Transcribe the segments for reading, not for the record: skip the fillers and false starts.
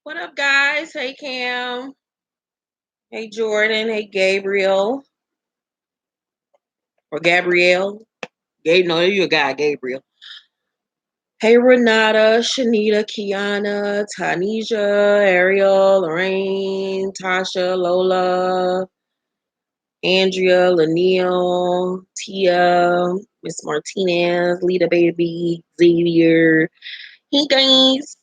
What up, guys? Hey, Cam. Hey, Jordan. Hey, Gabriel. Or Gabrielle. No, you're a guy, Gabriel. Hey, Renata, Shanita, Kiana, Tanisha, Ariel, Lorraine, Tasha, Lola, Andrea, Lanille, Tia, Miss Martinez, Lita Baby, Xavier. Hey, guys.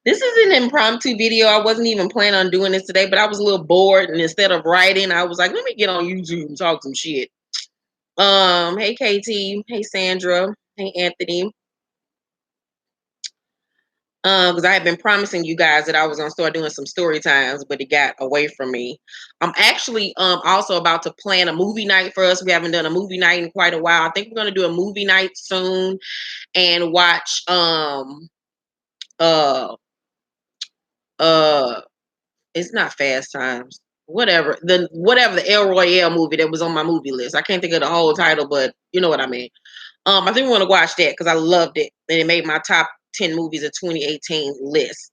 This is an impromptu video. I wasn't even planning on doing this today, but I was a little bored, and instead of writing, I was like, let me get on YouTube and talk some shit. Hey KT, hey Sandra, hey Anthony. Because I had been promising you guys that I was gonna start doing some story times, but it got away from me. I'm actually also about to plan a movie night for us. We haven't done a movie night in quite a while. I think we're gonna do a movie night soon and watch uh it's not Fast Times. Whatever the El Royale movie that was on my movie list. I can't think of the whole title, but you know what I mean. I think we want to watch that because I loved it and it made my top 10 movies of 2018 list.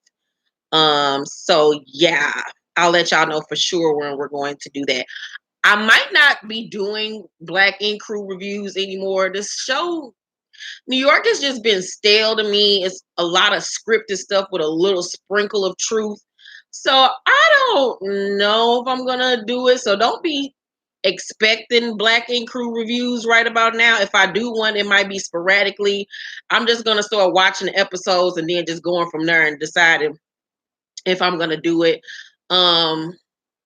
So yeah, I'll let y'all know for sure when we're going to do that. I might not be doing Black Ink Crew reviews anymore. This show, New York, has just been stale to me. It's a lot of scripted stuff with a little sprinkle of truth. So I don't know if I'm gonna do it. So don't be expecting Black Ink Crew reviews right about now. If I do one, it might be sporadically. I'm just gonna start watching the episodes and then just going from there and deciding if I'm gonna do it.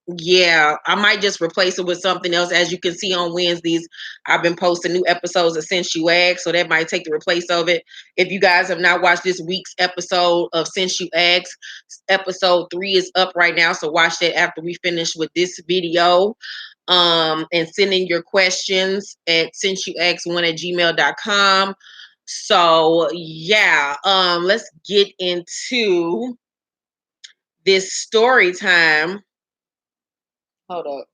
Yeah, I might just replace it with something else. As you can see on Wednesdays, I've been posting new episodes of Since You Asked, so that might take the replace of it. If you guys have not watched this week's episode of Since You Asked, episode 3 is up right now, so watch that after we finish with this video. And send in your questions at since-you-ask1@gmail.com. So yeah, let's get into this story time. Hold up.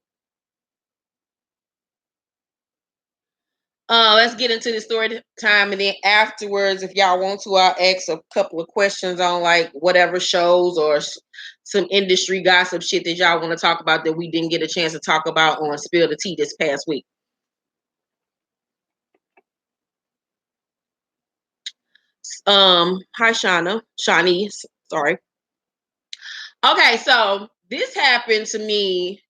Let's get into the story time, and then afterwards, if y'all want to, I'll ask a couple of questions on like whatever shows or some industry gossip shit that y'all want to talk about that we didn't get a chance to talk about on Spill the Tea this past week. Hi Shawnee, sorry. Okay, so this happened to me.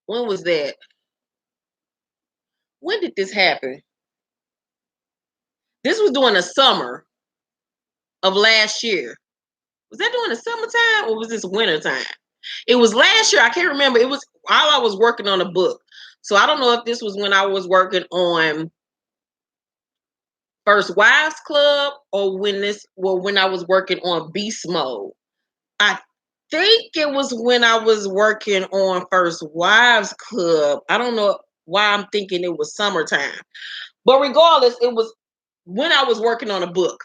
When was that? When did this happen? This was during the summer of last year. Was that during the summertime or was this wintertime? It was last year. I can't remember. It was while I was working on a book. So I don't know if this was when I was working on First Wives Club or when I was working on Beast Mode. I think it was when I was working on First Wives Club. I don't know why I'm thinking it was summertime. But regardless, it was when I was working on a book.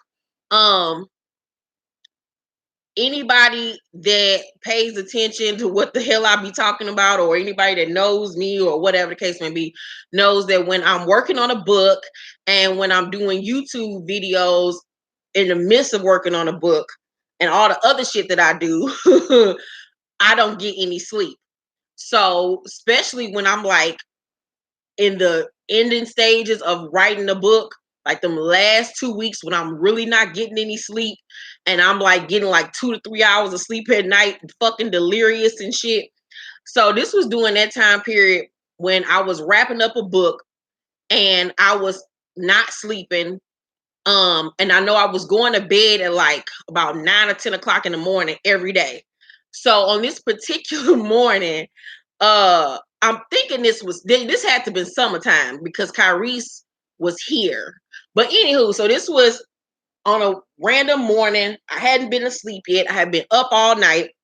Anybody that pays attention to what the hell I be talking about, or anybody that knows me or whatever the case may be, knows that when I'm working on a book and when I'm doing YouTube videos in the midst of working on a book and all the other shit that I do, I don't get any sleep. So, especially when I'm like in the ending stages of writing the book, like them last 2 weeks when I'm really not getting any sleep and I'm like getting like 2 to 3 hours of sleep at night, fucking delirious and shit. So this was during that time period when I was wrapping up a book and I was not sleeping. And I know I was going to bed at like about 9 or 10 o'clock in the morning every day. So on this particular morning, I'm thinking this had to be summertime because Kyrese was here. But anywho, so this was on a random morning. I hadn't been asleep yet. I had been up all night,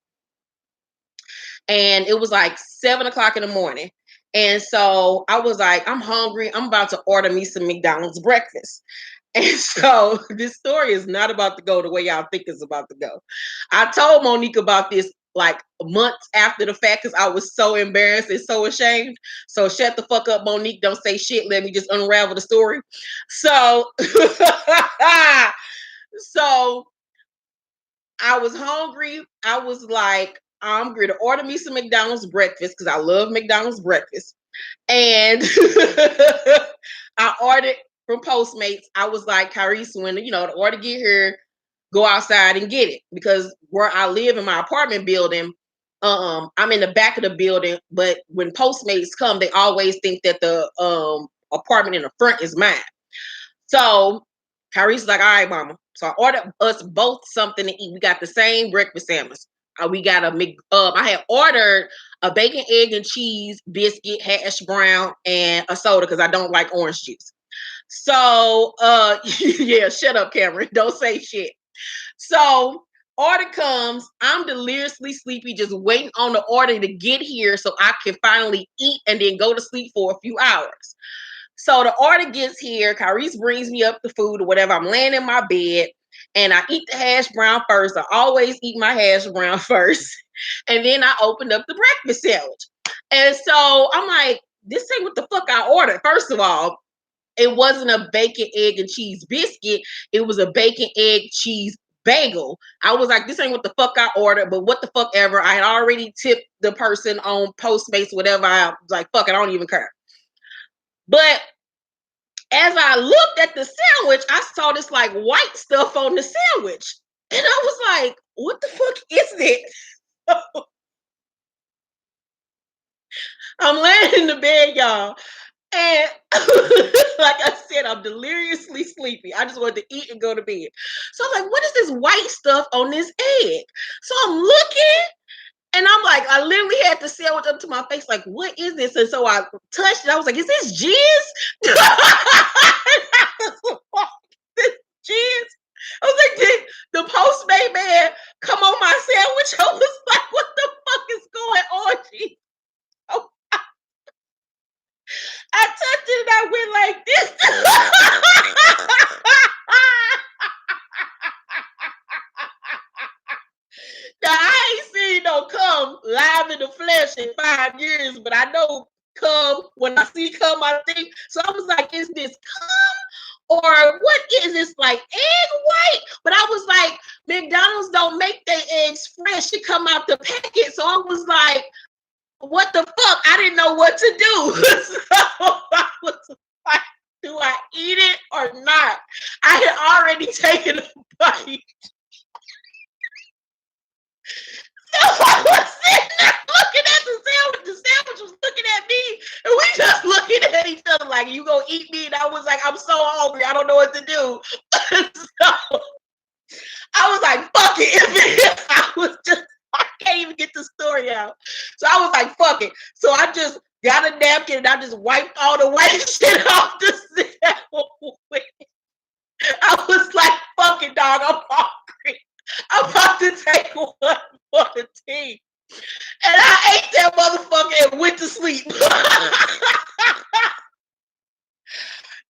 and it was like 7 o'clock in the morning. And so I was like, I'm hungry. I'm about to order me some McDonald's breakfast. And so this story is not about to go the way y'all think it's about to go. I told Monique about this like months after the fact because I was so embarrassed and so ashamed. So shut the fuck up, Monique. Don't say shit. Let me just unravel the story. So, so I was hungry. I was like, I'm going to order me some McDonald's breakfast because I love McDonald's breakfast. And I ordered from Postmates. I was like, Kyrese, when the order get here, go outside and get it. Because where I live in my apartment building, I'm in the back of the building, but when Postmates come, they always think that the apartment in the front is mine. So Kyrie's like, all right, mama. So I ordered us both something to eat. We got the same breakfast sandwich. We got I had ordered a bacon, egg, and cheese biscuit, hash brown, and a soda because I don't like orange juice. So yeah, shut up, Cameron. Don't say shit. So order comes. I'm deliriously sleepy, just waiting on the order to get here so I can finally eat and then go to sleep for a few hours. So the order gets here. Kyrese brings me up the food or whatever. I'm laying in my bed and I eat the hash brown first. I always eat my hash brown first. And then I opened up the breakfast sandwich. And so I'm like, this ain't what the fuck I ordered. First of all, it wasn't a bacon, egg, and cheese biscuit. It was a bacon, egg, cheese bagel. I was like, this ain't what the fuck I ordered, but what the fuck ever. I had already tipped the person on Postmates, whatever. I was like, fuck it, I don't even care. But as I looked at the sandwich, I saw this like white stuff on the sandwich. And I was like, what the fuck is it? I'm laying in the bed, y'all. And like I said, I'm deliriously sleepy. I just wanted to eat and go to bed. So I'm like, what is this white stuff on this egg? So I'm looking and I'm like, I literally had the sandwich up to my face, like, what is this? And so I touched it. I was like, is this jizz? This jizz? I was like, did the Postmate man come on my sandwich? I was like, what the fuck is going on, G? Oh, I touched it and I went like this. Now, I ain't seen no cum live in the flesh in 5 years, but I know cum, when I see cum, I think. So I was like, is this cum? Or what is this, like egg white? But I was like, McDonald's don't make their eggs fresh to come out the packet. So I was like, what the fuck? I didn't know what to do. So I was like, do I eat it or not? I had already taken a bite. So I was sitting there looking at the sandwich. The sandwich was looking at me, and we just looking at each other like, you gonna eat me? And I was like, I'm so hungry, I don't know what to do. So I was like, fuck it. I can't even get the story out. So I was like, fuck it. So I just got a napkin and I just wiped all the white shit off the sandwich. I was like, fuck it, dog, I'm hungry. I'm about to take one for the team. And I ate that motherfucker and went to sleep.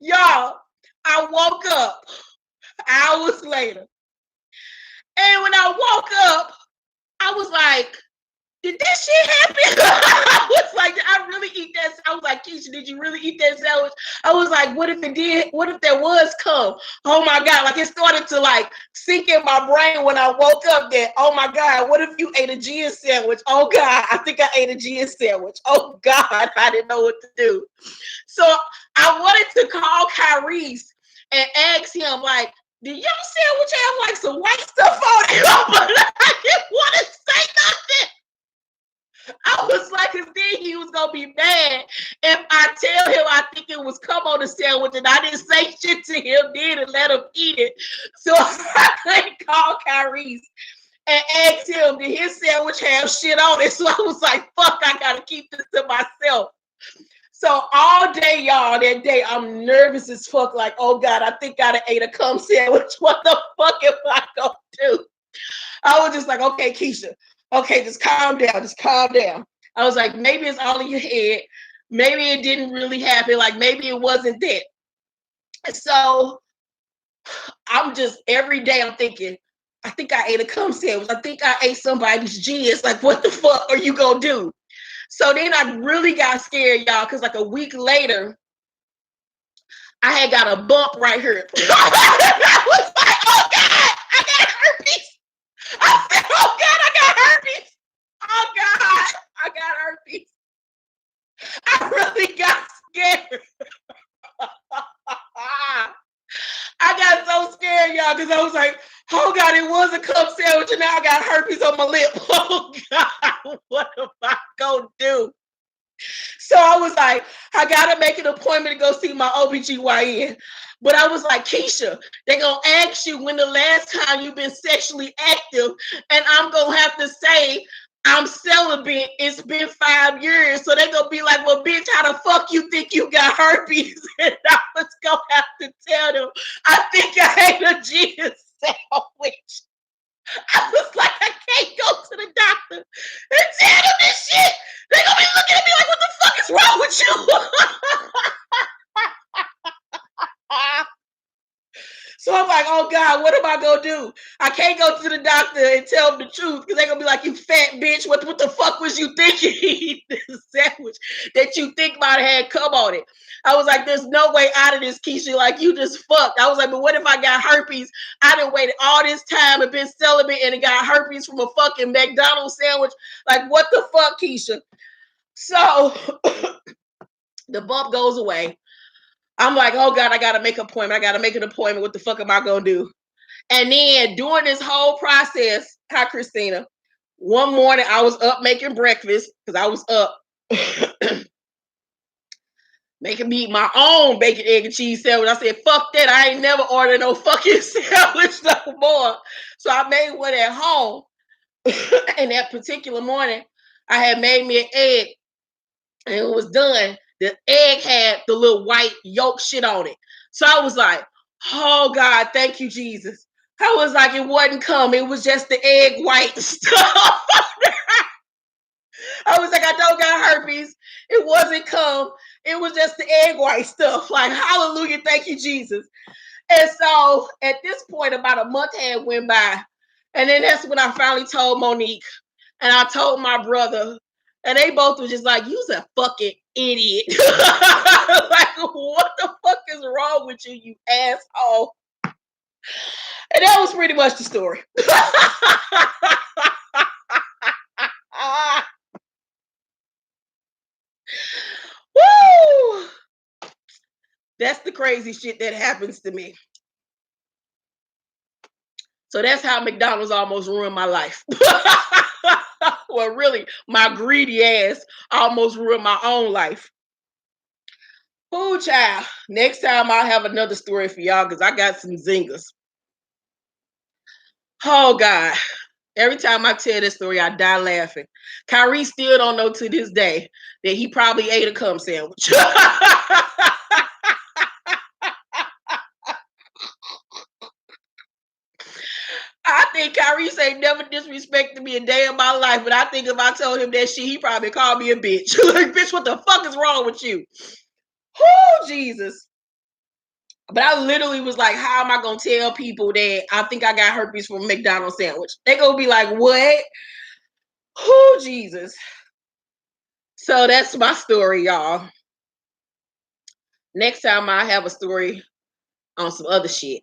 Y'all, I woke up hours later. And when I woke up, I was like, did this shit happen? I was like, did I really eat that? I was like, Keisha, did you really eat that sandwich? I was like, what if it did? What if there was cum? Oh my God. Like it started to like sink in my brain when I woke up that, oh my God, what if you ate a Gia sandwich? Oh God, I think I ate a Gia sandwich. Oh God, I didn't know what to do. So I wanted to call Kyrese and ask him like, did your sandwich have like some white stuff on it? But I didn't want to say nothing. I was like, cause then he was gonna be mad if I tell him I think it was cum on the sandwich and I didn't say shit to him then and let him eat it. So I called Kyrese and asked him, did his sandwich have shit on it? So I was like, fuck, I gotta keep this to myself. So all day, y'all, that day, I'm nervous as fuck. Like, oh God, I think I ate a cum sandwich. What the fuck am I gonna do? I was just like, okay, Keisha, okay, just calm down, just calm down. I was like, maybe it's all in your head. Maybe it didn't really happen. Like, maybe it wasn't that. So I'm just, every day I'm thinking, I think I ate a cum sandwich. I think I ate somebody's jizz. Like, what the fuck are you gonna do? So then I really got scared, y'all, because like a week later, I had got a bump right here. I was like, oh God, I got herpes. I really got scared. I got so scared, y'all, because I was like, oh God, it was a club sandwich and now I got herpes on my lip. Oh God, what am I gonna do? So I was like, I gotta make an appointment to go see my OBGYN. But I was like, Keisha, they're gonna ask you when the last time you've been sexually active, and I'm gonna have to say I'm celibate. It's been 5 years. So they're gonna be like, well, bitch, how the fuck you think you got herpes? And I was gonna have to tell them, I think I ate a gin sandwich. I was like, I can't go to the doctor and tell them this shit. They're gonna be looking at me like, what the fuck is wrong with you? So I'm like, oh God, what am I gonna do? I can't go to the doctor and tell them the truth because they're gonna be like, you fat bitch, what the fuck was you thinking? The sandwich that you think might have had cum on it. I was like, there's no way out of this, Keisha. Like, you just fucked. I was like, but what if I got herpes? I done waited all this time and been celibate and got herpes from a fucking McDonald's sandwich. Like, what the fuck, Keisha? So the bump goes away. I'm like, oh God, I gotta make an appointment. I gotta make an appointment. What the fuck am I gonna do? And then during this whole process, hi Christina, one morning I was up making breakfast because I was up making me my own bacon, egg, and cheese sandwich. I said, fuck that. I ain't never ordered no fucking sandwich no more. So I made one at home. And that particular morning, I had made me an egg and it was done. The egg had the little white yolk shit on it. So I was like, oh God, thank you, Jesus. I was like, it wasn't cum. It was just the egg white stuff. I was like, I don't got herpes. It wasn't cum. It was just the egg white stuff. Like, hallelujah, thank you, Jesus. And so at this point, about a month had went by. And then that's when I finally told Monique. And I told my brother. And they both were just like, you's a fucking idiot. Like, what the fuck is wrong with you, you asshole? And that was pretty much the story. Woo! That's the crazy shit that happens to me. So that's how McDonald's almost ruined my life. Well, really, my greedy ass almost ruined my own life. Oh, child. Next time I'll have another story for y'all because I got some zingers. Oh, God. Every time I tell this story, I die laughing. Kyrie still don't know to this day that he probably ate a cum sandwich. I think Kyrie ain't never disrespected me a day in my life, but I think if I told him that shit, he probably called me a bitch. Like, bitch, what the fuck is wrong with you? Oh, Jesus. But I literally was like, how am I going to tell people that I think I got herpes from a McDonald's sandwich? They going to be like, what? Oh, Jesus. So that's my story, y'all. Next time I have a story on some other shit.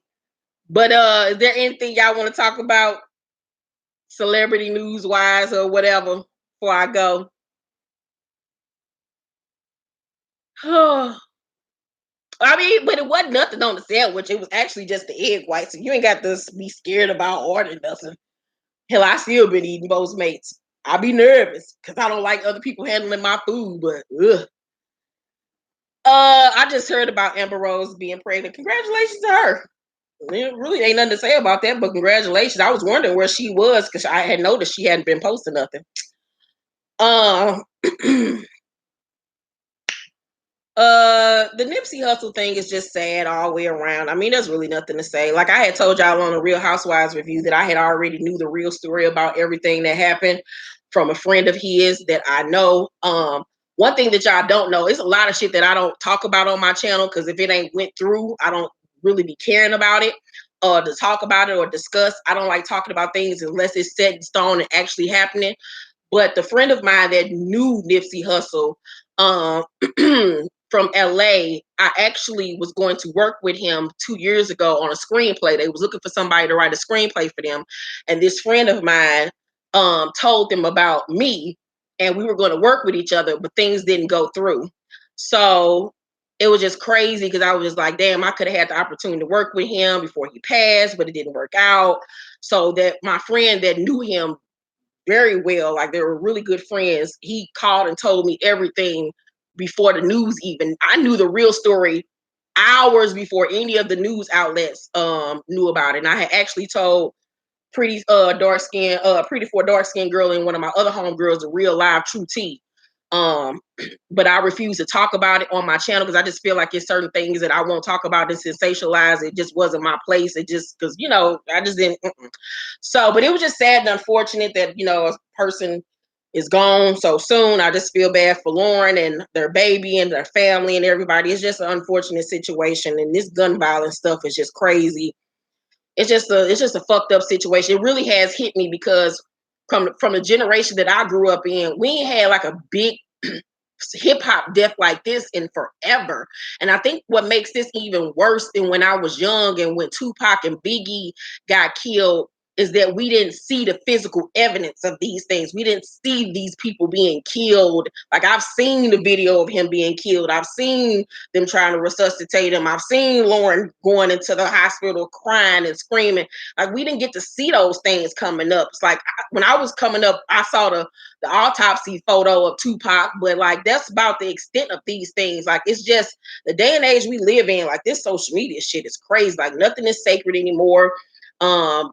But is there anything y'all want to talk about? Celebrity news wise or whatever before I go? I mean, but it wasn't nothing on the sandwich. It was actually just the egg white. So you ain't got to be scared about ordering nothing. Hell, I still been eating Postmates. I be nervous because I don't like other people handling my food, but ugh. I just heard about Amber Rose being pregnant. Congratulations to her. There really ain't nothing to say about that, but congratulations. I was wondering where she was because I had noticed she hadn't been posting nothing. The Nipsey Hussle thing is just sad all the way around. I mean, there's really nothing to say. Like I had told y'all on the Real Housewives review that I had already knew the real story about everything that happened from a friend of his that I know. One thing that y'all don't know is a lot of shit that I don't talk about on my channel because if it ain't went through, I don't really be caring about it or to talk about it or discuss. I don't like talking about things unless it's set in stone and actually happening. But the friend of mine that knew Nipsey Hussle, from LA, I actually was going to work with him 2 years ago on a screenplay. They was looking for somebody to write a screenplay for them. And this friend of mine told them about me and we were going to work with each other, but things didn't go through. So it was just crazy because I was just like, damn, I could have had the opportunity to work with him before he passed, but it didn't work out. So that my friend that knew him very well, like they were really good friends, he called and told me everything before the news even. I knew the real story hours before any of the news outlets knew about it. And I had actually told pretty for dark skinned girl and one of my other homegirls, a real live true tea. Um, but I refuse to talk about it on my channel because I just feel like it's certain things that I won't talk about and sensationalize. It just wasn't my place. It just because I just didn't. So, but it was just sad and unfortunate that a person is gone so soon. I just feel bad for Lauren and their baby and their family and everybody. It's just an unfortunate situation, and this gun violence stuff is just crazy. It's just a fucked up situation. It really has hit me because from the generation that I grew up in, we ain't had like a big hip hop death like this in forever. And I think what makes this even worse than when I was young and when Tupac and Biggie got killed is that we didn't see the physical evidence of these things. We didn't see these people being killed. Like I've seen the video of him being killed. I've seen them trying to resuscitate him. I've seen Lauren going into the hospital crying and screaming. Like we didn't get to see those things coming up. It's like when I was coming up, I saw the autopsy photo of Tupac, but like that's about the extent of these things. Like it's just the day and age we live in. Like this social media shit is crazy. Like nothing is sacred anymore. Um,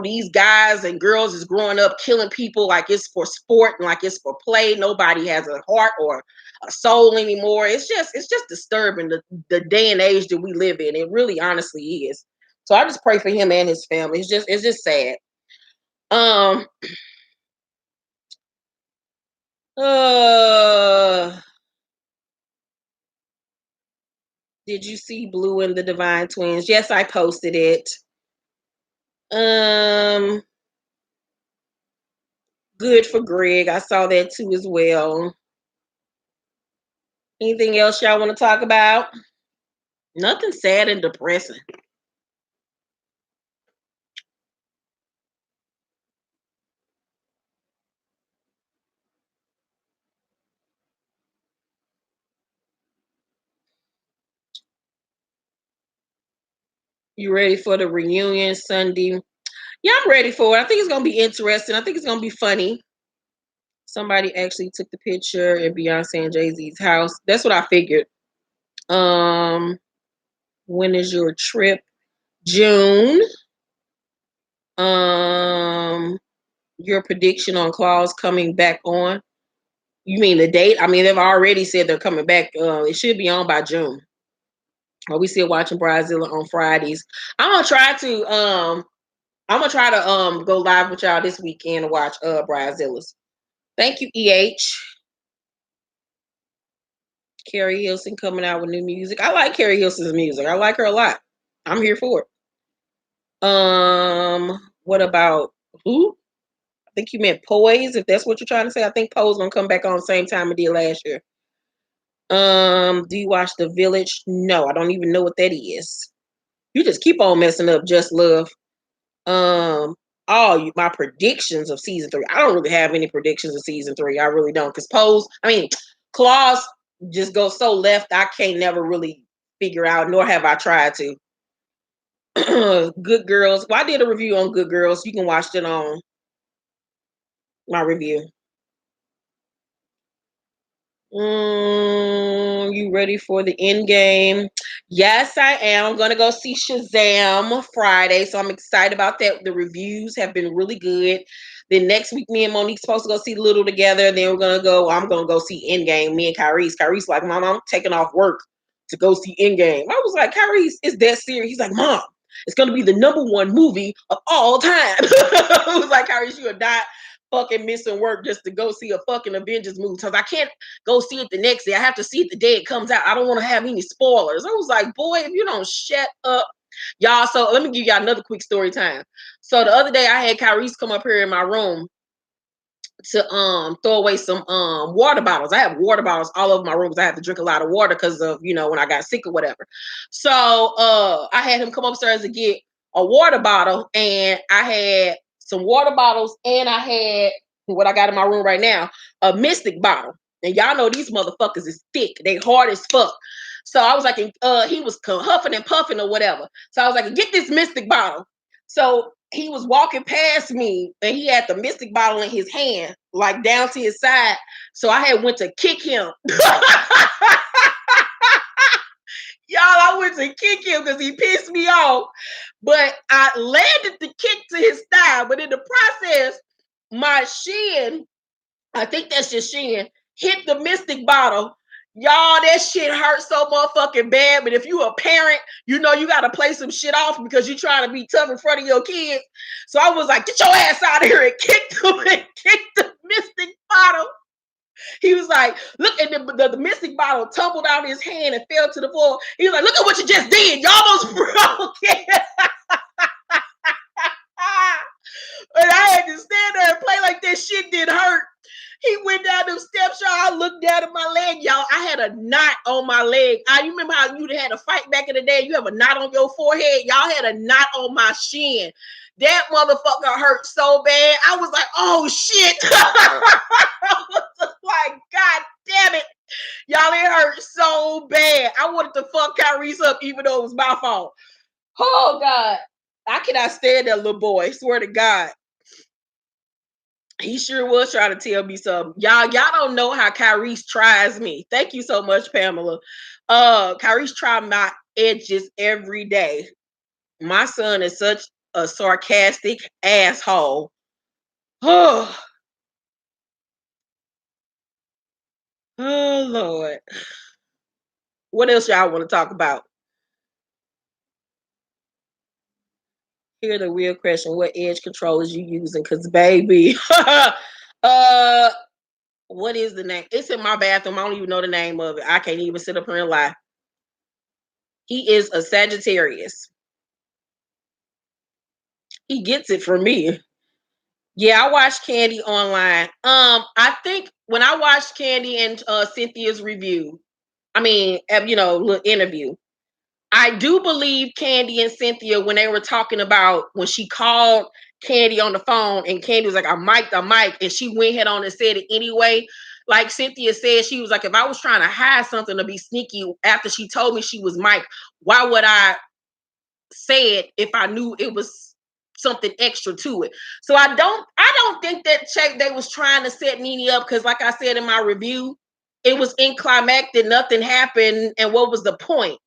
these guys and girls is growing up killing people like it's for sport and like it's for play. Nobody has a heart or a soul anymore. It's just disturbing the day and age that we live in. It really honestly is. So I just pray for him and his family. It's just sad. Um uh did you see Blue and the Divine Twins? Yes, I posted it. Um Good for Greg. I saw that too as well. Anything else y'all want to talk about? Nothing sad and depressing. You ready for the reunion Sunday? Yeah, I'm ready for it. I think it's gonna be interesting. I think it's gonna be funny. Somebody actually took the picture in Beyonce and Jay-Z's house. That's what I figured. Um, when is your trip? June. Um, your prediction on Claus coming back on? You mean the date? I mean, they've already said they're coming back. It should be on by June. Are we still watching Bridezilla on Fridays? I'm gonna try to go live with y'all this weekend to watch Bridezillas. Thank you, EH. Carrie Hilson coming out with new music. I like Carrie Hilson's music. I like her a lot. I'm here for it. What about who? I think you meant Poise, if that's what you're trying to say. I think Poise gonna come back on the same time it did last year. Do you watch The Village? No, I don't even know what that is. You just keep on messing up, Just Love. My predictions of season 3. I don't really have any predictions of season 3. I really don't. Because Claus just goes so left, I can't never really figure out, nor have I tried to. Good Girls. Well, I did a review on Good Girls. You can watch it on my review. You ready for the end game? Yes, I am. I'm gonna go see Shazam Friday, so I'm excited about that. The reviews have been really good. Then next week, me and Monique's supposed to go see Little together. Then I'm gonna go see Endgame. Me and Kyrie's. Kyrie's like, Mom, I'm taking off work to go see Endgame. I was like, Kyrie's, is that serious? He's like, Mom, it's gonna be the #1 movie of all time. I was like, Kyrie's, you are not fucking missing work just to go see a fucking Avengers movie because I can't go see it the next day. I have to see it the day it comes out. I don't want to have any spoilers. I was like, boy, if you don't shut up, y'all. So let me give y'all another quick story time. So the other day I had Kyrie's come up here in my room to throw away some water bottles. I have water bottles all over my room because I have to drink a lot of water because of when I got sick or whatever. So I had him come upstairs to get a water bottle, and I had some water bottles, and I had what I got in my room right now, a Mystic bottle. And y'all know these motherfuckers is thick. They hard as fuck. So I was like, he was huffing and puffing or whatever. So I was like, get this Mystic bottle. So he was walking past me and he had the Mystic bottle in his hand, like down to his side. So I had went to kick him. Y'all, I went to kick him because he pissed me off. But I landed the kick to his thigh. But in the process, my shin, I think that's your shin, hit the Mystic bottle. Y'all, that shit hurt so motherfucking bad. But if you a parent, you know you gotta play some shit off because you trying to be tough in front of your kids. So I was like, get your ass out of here and kicked him and kicked the Mystic bottle. He was like, look, and the Mystic bottle tumbled out of his hand and fell to the floor. He was like, look at what you just did. You almost broke it. And I had to stand there and play like that shit didn't hurt. He went down them steps, y'all. I looked down at my leg, y'all. I had a knot on my leg. You remember how you had a fight back in the day? You have a knot on your forehead. Y'all had a knot on my shin. That motherfucker hurt so bad. I was like, oh shit. I was just like, God damn it. Y'all, it hurt so bad. I wanted to fuck Kyrese up even though it was my fault. Oh God. I cannot stand that little boy. Swear to God. He sure was trying to tell me something. Y'all don't know how Kyrese tries me. Thank you so much, Pamela. Kyrese tries my edges every day. My son is such a sarcastic asshole. Oh, oh Lord. What else y'all want to talk about? Here's the real question. What edge controllers you using? Because baby, what is the name? It's in my bathroom. I don't even know the name of it. I can't even sit up here and lie. He is a Sagittarius. He gets it from me. Yeah, I watched Candy online. I think when I watched Candy and Cynthia's review, little interview, I do believe Candy and Cynthia when they were talking about when she called Candy on the phone and Candy was like, I'm mic, and she went head on and said it anyway. Like Cynthia said, she was like, if I was trying to hide something to be sneaky after she told me she was Mike, why would I say it if I knew it was something extra to it? So I don't think that they was trying to set Nene up because, like I said in my review, it was inclimactic, nothing happened, and what was the point?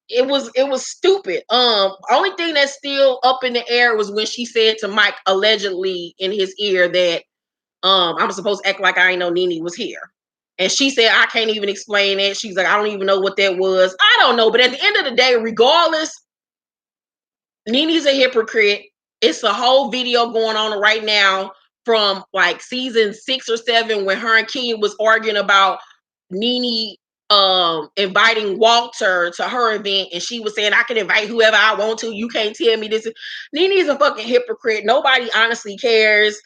It was stupid. Only thing that's still up in the air was when she said to Mike allegedly in his ear that I'm supposed to act like I ain't know Nene was here. And she said, I can't even explain it. She's like, I don't even know what that was. I don't know. But at the end of the day, regardless, Nene's a hypocrite. It's a whole video going on right now from like season 6 or 7 when her and Kenya was arguing about Nene inviting Walter to her event, and she was saying, I can invite whoever I want to. You can't tell me this. Nene's a fucking hypocrite. Nobody honestly cares.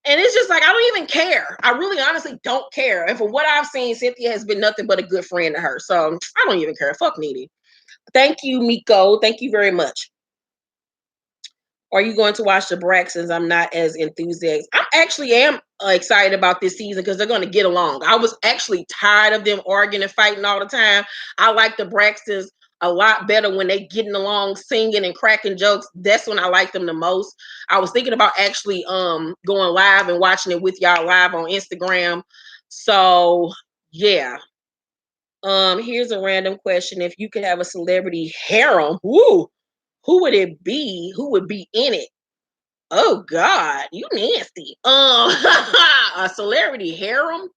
And it's just like, I don't even care. I really honestly don't care. And from what I've seen, Cynthia has been nothing but a good friend to her. So I don't even care. Fuck Nene. Thank you, Miko. Thank you very much. Are you going to watch the Braxtons? I'm not as enthusiastic. I actually am excited about this season because they're going to get along. I was actually tired of them arguing and fighting all the time. I like the Braxtons a lot better when they getting along, singing and cracking jokes. That's when I like them the most. I was thinking about actually going live and watching it with y'all live on Instagram. So yeah. Here's a random question. If you could have a celebrity harem, woo, who would it be? Who would be in it? Oh God, you nasty. A celebrity harem.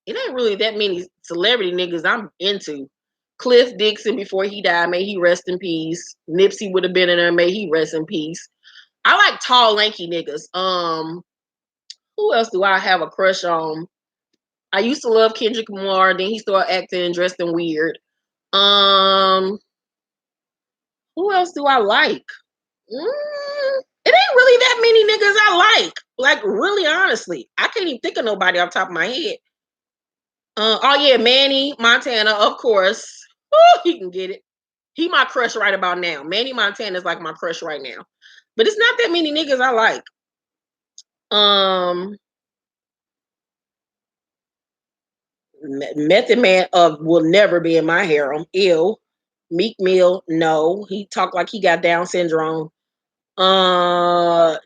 It ain't really that many celebrity niggas I'm into. Cliff Dixon before he died, may he rest in peace. Nipsey would have been in there, may he rest in peace. I like tall, lanky niggas. Who else do I have a crush on? I used to love Kendrick Lamar, then he started acting and dressing weird. Who else do I like? It ain't really that many niggas I like. Like, really, honestly. I can't even think of nobody off the top of my head. Oh, yeah, Manny Montana, of course. Ooh, he can get it. He my crush right about now. Manny Montana is like my crush right now. But it's not that many niggas I like. Um, Method Man will never be in my harem. Ew. Meek Mill, no. He talked like he got Down syndrome. Uh,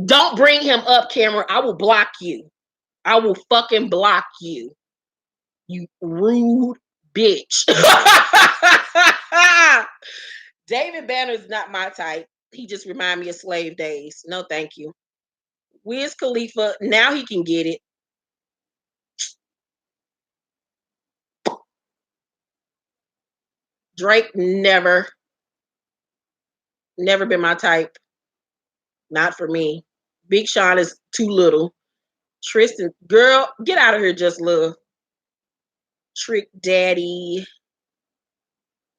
don't bring him up, Cameron. I will block you. I will fucking block you. You rude bitch. David Banner's not my type. He just remind me of slave days. No, thank you. Wiz Khalifa, now he can get it. Drake, never been my type. Not for me. Big Sean is too little. Tristan, girl, get out of here, just love. Trick Daddy.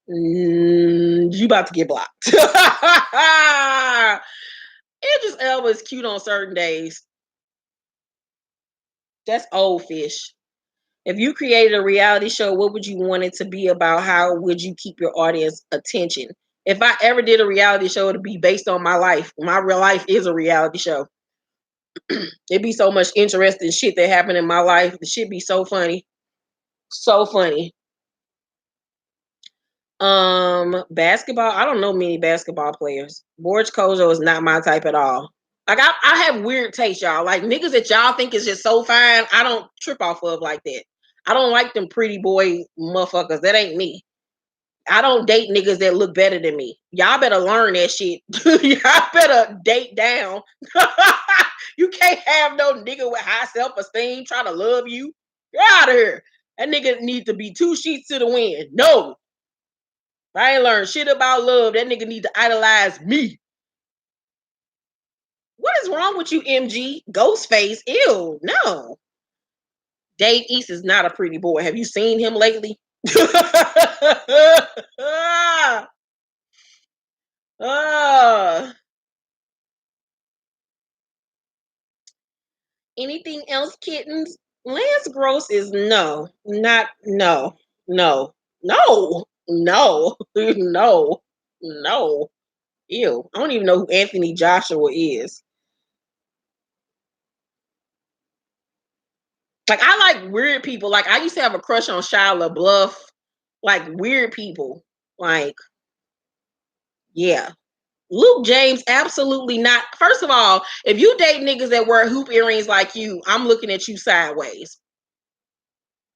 You about to get blocked. Idris Elba is cute on certain days. That's old fish. If you created a reality show, what would you want it to be about? How would you keep your audience attention? If I ever did a reality show, it'd be based on my life. My real life is a reality show. It'd be so much interesting shit that happened in my life. The shit be so funny. So funny. Basketball. I don't know many basketball players. Borge Kojo is not my type at all. Like I have weird taste, y'all. Like niggas that y'all think is just so fine, I don't trip off of like that. I don't like them pretty boy motherfuckers. That ain't me. I don't date niggas that look better than me. Y'all better learn that shit. Y'all better date down. You can't have no nigga with high self-esteem trying to love you. Get out of here. That nigga needs to be 2 sheets to the wind. No. I ain't learned shit about love. That nigga need to idolize me. What is wrong with you, MG? Ghostface? Ew, no. Dave East is not a pretty boy. Have you seen him lately? Anything else, kittens? Lance Gross is no, not no, no, no, no, no, no. Ew. I don't even know who Anthony Joshua is. Like I like weird people. Like I used to have a crush on Shia LaBeouf. Like weird people. Like, yeah. Luke James, absolutely not. First of all, if you date niggas that wear hoop earrings like you, I'm looking at you sideways.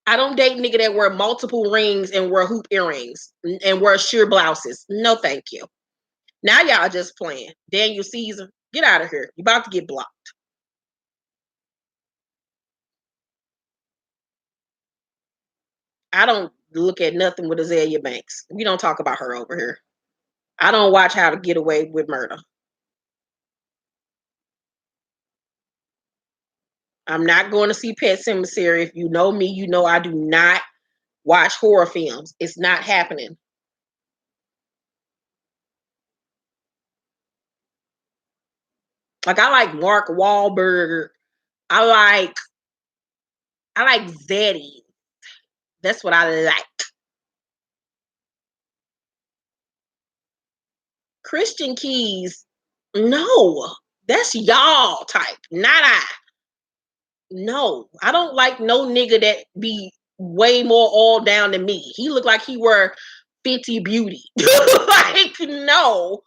I don't date nigga that wear multiple rings and wear hoop earrings and wear sheer blouses. No, thank you. Now y'all just playing. Daniel Caesar, get out of here. You about to get blocked. I don't look at nothing with Azalea Banks. We don't talk about her over here. I don't watch How to Get Away with Murder. I'm not going to see Pet Sematary. If you know me, you know I do not watch horror films. It's not happening. Like I like Mark Wahlberg. I like Zeddy. That's what I like. Christian Keys, no. That's y'all type, not I. No, I don't like no nigga that be way more all down than me. He look like he were 50 beauty. Like, no.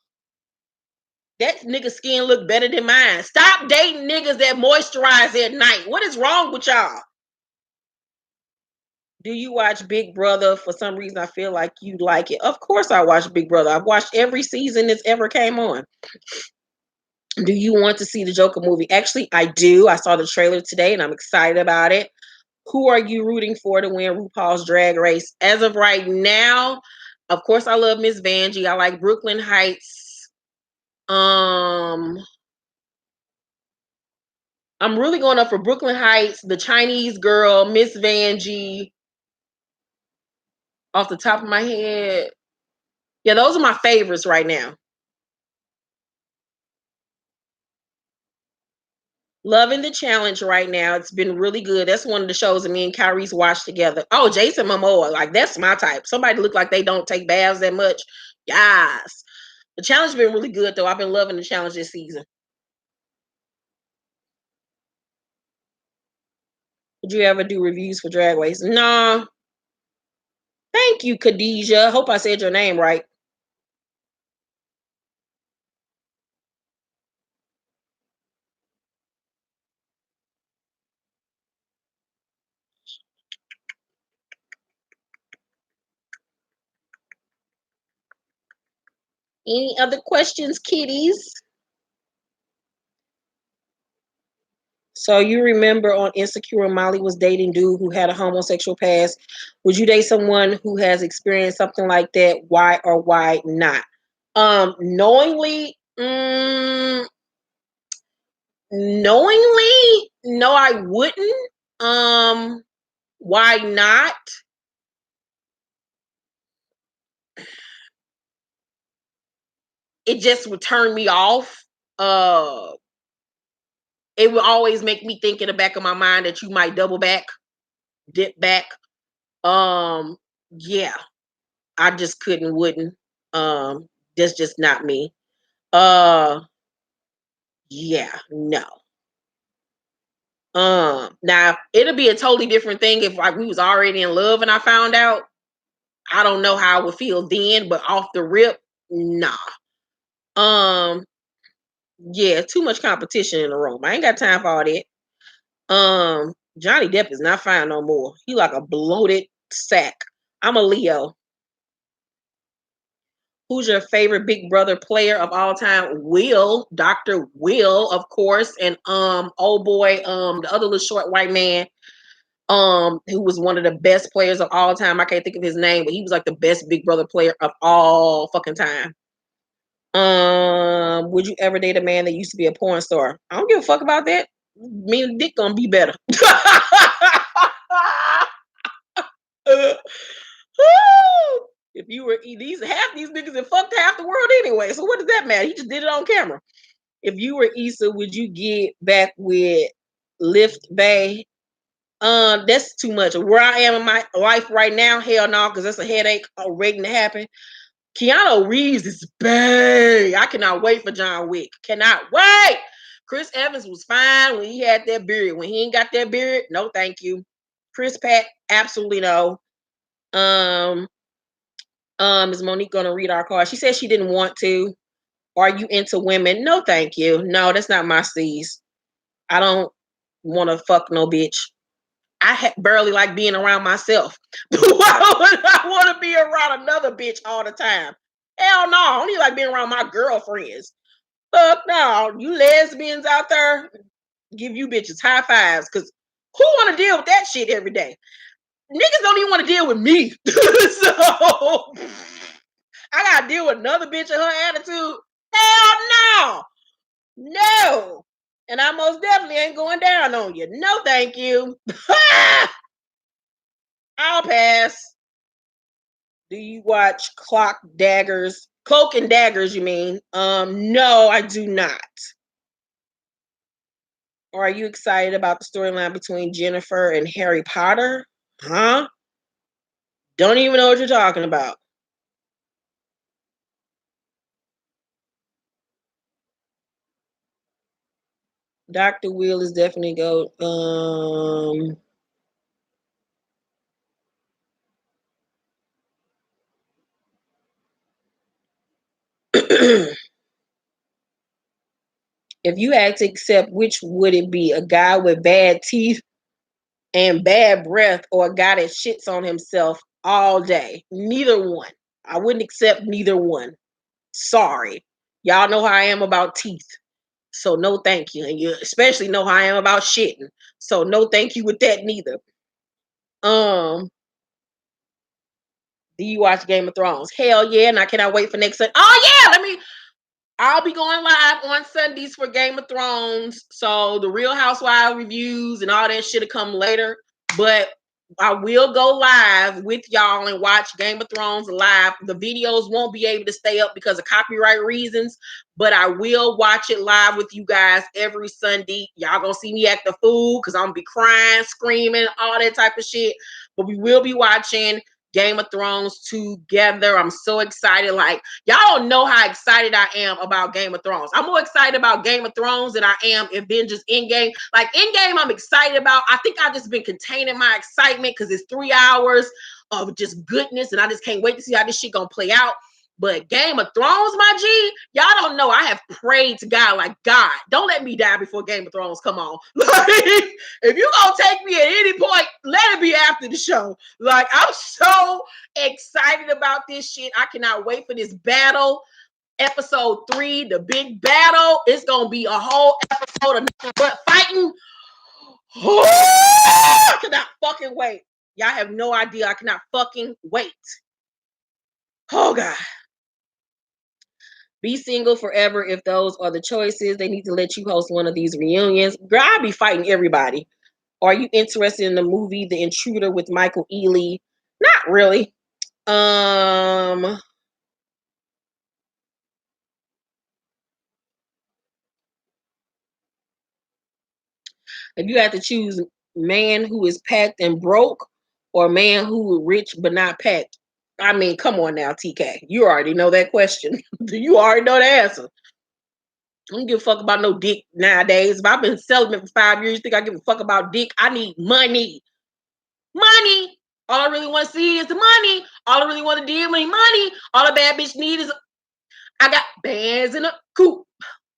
That nigga skin look better than mine. Stop dating niggas that moisturize at night. What is wrong with y'all? Do you watch Big Brother? For some reason, I feel like you like it. Of course, I watch Big Brother. I've watched every season that's ever came on. Do you want to see the Joker movie? Actually, I do. I saw the trailer today and I'm excited about it. Who are you rooting for to win RuPaul's Drag Race? As of right now, of course, I love Miss Vanjie. I like Brooklyn Heights. I'm really going up for Brooklyn Heights, the Chinese girl, Miss Vanjie. Off the top of my head, yeah, those are my favorites right now. Loving the challenge right now. It's been really good. That's one of the shows that me and Kyrie's watched together. Oh, Jason Momoa. Like, that's my type. Somebody look like they don't take baths that much. Yes. The challenge has been really good, though. I've been loving the challenge this season. Would you ever do reviews for Drag Race? Nah. Thank you, Khadijah. Hope I said your name right. Any other questions, kitties? So you remember on Insecure, Molly was dating dude who had a homosexual past. Would you date someone who has experienced something like that? Why or why not? Knowingly, knowingly, no, I wouldn't. Why not? It just would turn me off. Uh, it would always make me think in the back of my mind that you might double back, dip back. Um, yeah, I just couldn't, wouldn't. That's just not me. Uh, yeah, no. Now it'll be a totally different thing if like we was already in love and I found out. I don't know how I would feel then, but off the rip, nah. Um, yeah, too much competition in the room. I ain't got time for all that. Johnny Depp is not fine no more. He like a bloated sack. I'm a Leo. Who's your favorite Big Brother player of all time? Will, Dr. Will, of course, and old boy, the other little short white man, who was one of the best players of all time. I can't think of his name, but he was like the best Big Brother player of all fucking time. Would you ever date a man that used to be a porn star? I don't give a fuck about that. Me and Dick gonna be better. If you were these half these niggas that fucked half the world anyway, so what does that matter? He just did it on camera. If you were Issa, would you get back with Lift Bay? That's too much. Where I am in my life right now, hell no, because that's a headache waiting to happen. Keanu Reeves is big. I cannot wait for John Wick. Cannot wait. Chris Evans was fine when he had that beard. When he ain't got that beard, no, thank you. Chris Pratt, absolutely no. Um, is Monique gonna read our card? She said she didn't want to. Are you into women? No, thank you. No, that's not my C's. I don't want to fuck no bitch. Barely like being around myself. Why would I want to be around another bitch all the time? Hell no. I only like being around my girlfriends. Fuck no. You lesbians out there, give you bitches high fives. Because who want to deal with that shit every day? Niggas don't even want to deal with me. So I got to deal with another bitch and her attitude. Hell no. No. And I most definitely ain't going down on you. No, thank you. I'll pass. Do you watch Cloak and Daggers, you mean? No, I do not. Or are you excited about the storyline between Jennifer and Harry Potter? Huh? Don't even know what you're talking about. Dr. Will is definitely go. If you had to accept, which would it be? A guy with bad teeth and bad breath, or a guy that shits on himself all day? Neither one. I wouldn't accept neither one. Sorry. Y'all know how I am about teeth. So no thank you. And you especially know how I am about shitting. So no thank you with that neither. Um, do you watch Game of Thrones? Hell yeah, and I cannot wait for next Sunday. Oh yeah, I'll be going live on Sundays for Game of Thrones. So the Real Housewives reviews and all that shit'll come later. But I will go live with y'all and watch Game of Thrones live. The videos won't be able to stay up because of copyright reasons, but I will watch it live with you guys every Sunday. Y'all gonna see me act the fool because I'm gonna be crying, screaming, all that type of shit. But we will be watching Game of Thrones together. I'm so excited. Like, y'all don't know how excited I am about Game of Thrones. I'm more excited about Game of Thrones than I am Avengers Endgame. Like, Endgame, I'm excited about. I think I've just been containing my excitement because it's 3 hours of just goodness, and I just can't wait to see how this shit gonna play out. But Game of Thrones, my G, y'all don't know. I have prayed to God, like, God, don't let me die before Game of Thrones come on. Like, if you gonna take me at any point, let it be after the show. Like, I'm so excited about this shit. I cannot wait for this battle. Episode 3, the big battle. It's gonna be a whole episode of nothing but fighting. I cannot fucking wait. Y'all have no idea. I cannot fucking wait. Oh God. Be single forever if those are the choices. They need to let you host one of these reunions. Girl, I'll be fighting everybody. Are you interested in the movie The Intruder with Michael Ealy? Not really. If you have to choose man who is packed and broke or man who is rich but not packed. I mean, come on now, TK. You already know that question. You already know the answer. I don't give a fuck about no dick nowadays. If I've been celibate for 5 years, you think I give a fuck about dick? I need money. Money. All I really want to see is the money. All I really want to do is money. All a bad bitch need is I got bands in a coupe,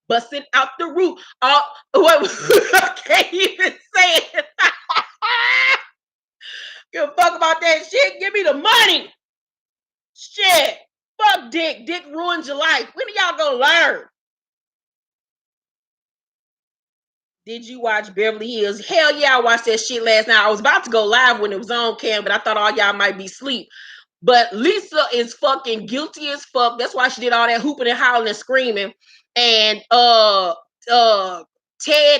busting out the roof. All what I can't even say it. Give a fuck about that shit. Give me the money. Shit. Fuck dick. Dick ruins your life. When are y'all gonna learn? Did you watch Beverly Hills? Hell yeah, I watched that shit last night. I was about to go live when it was on cam, but I thought all y'all might be asleep. But Lisa is fucking guilty as fuck. That's why she did all that hooping and howling and screaming. And uh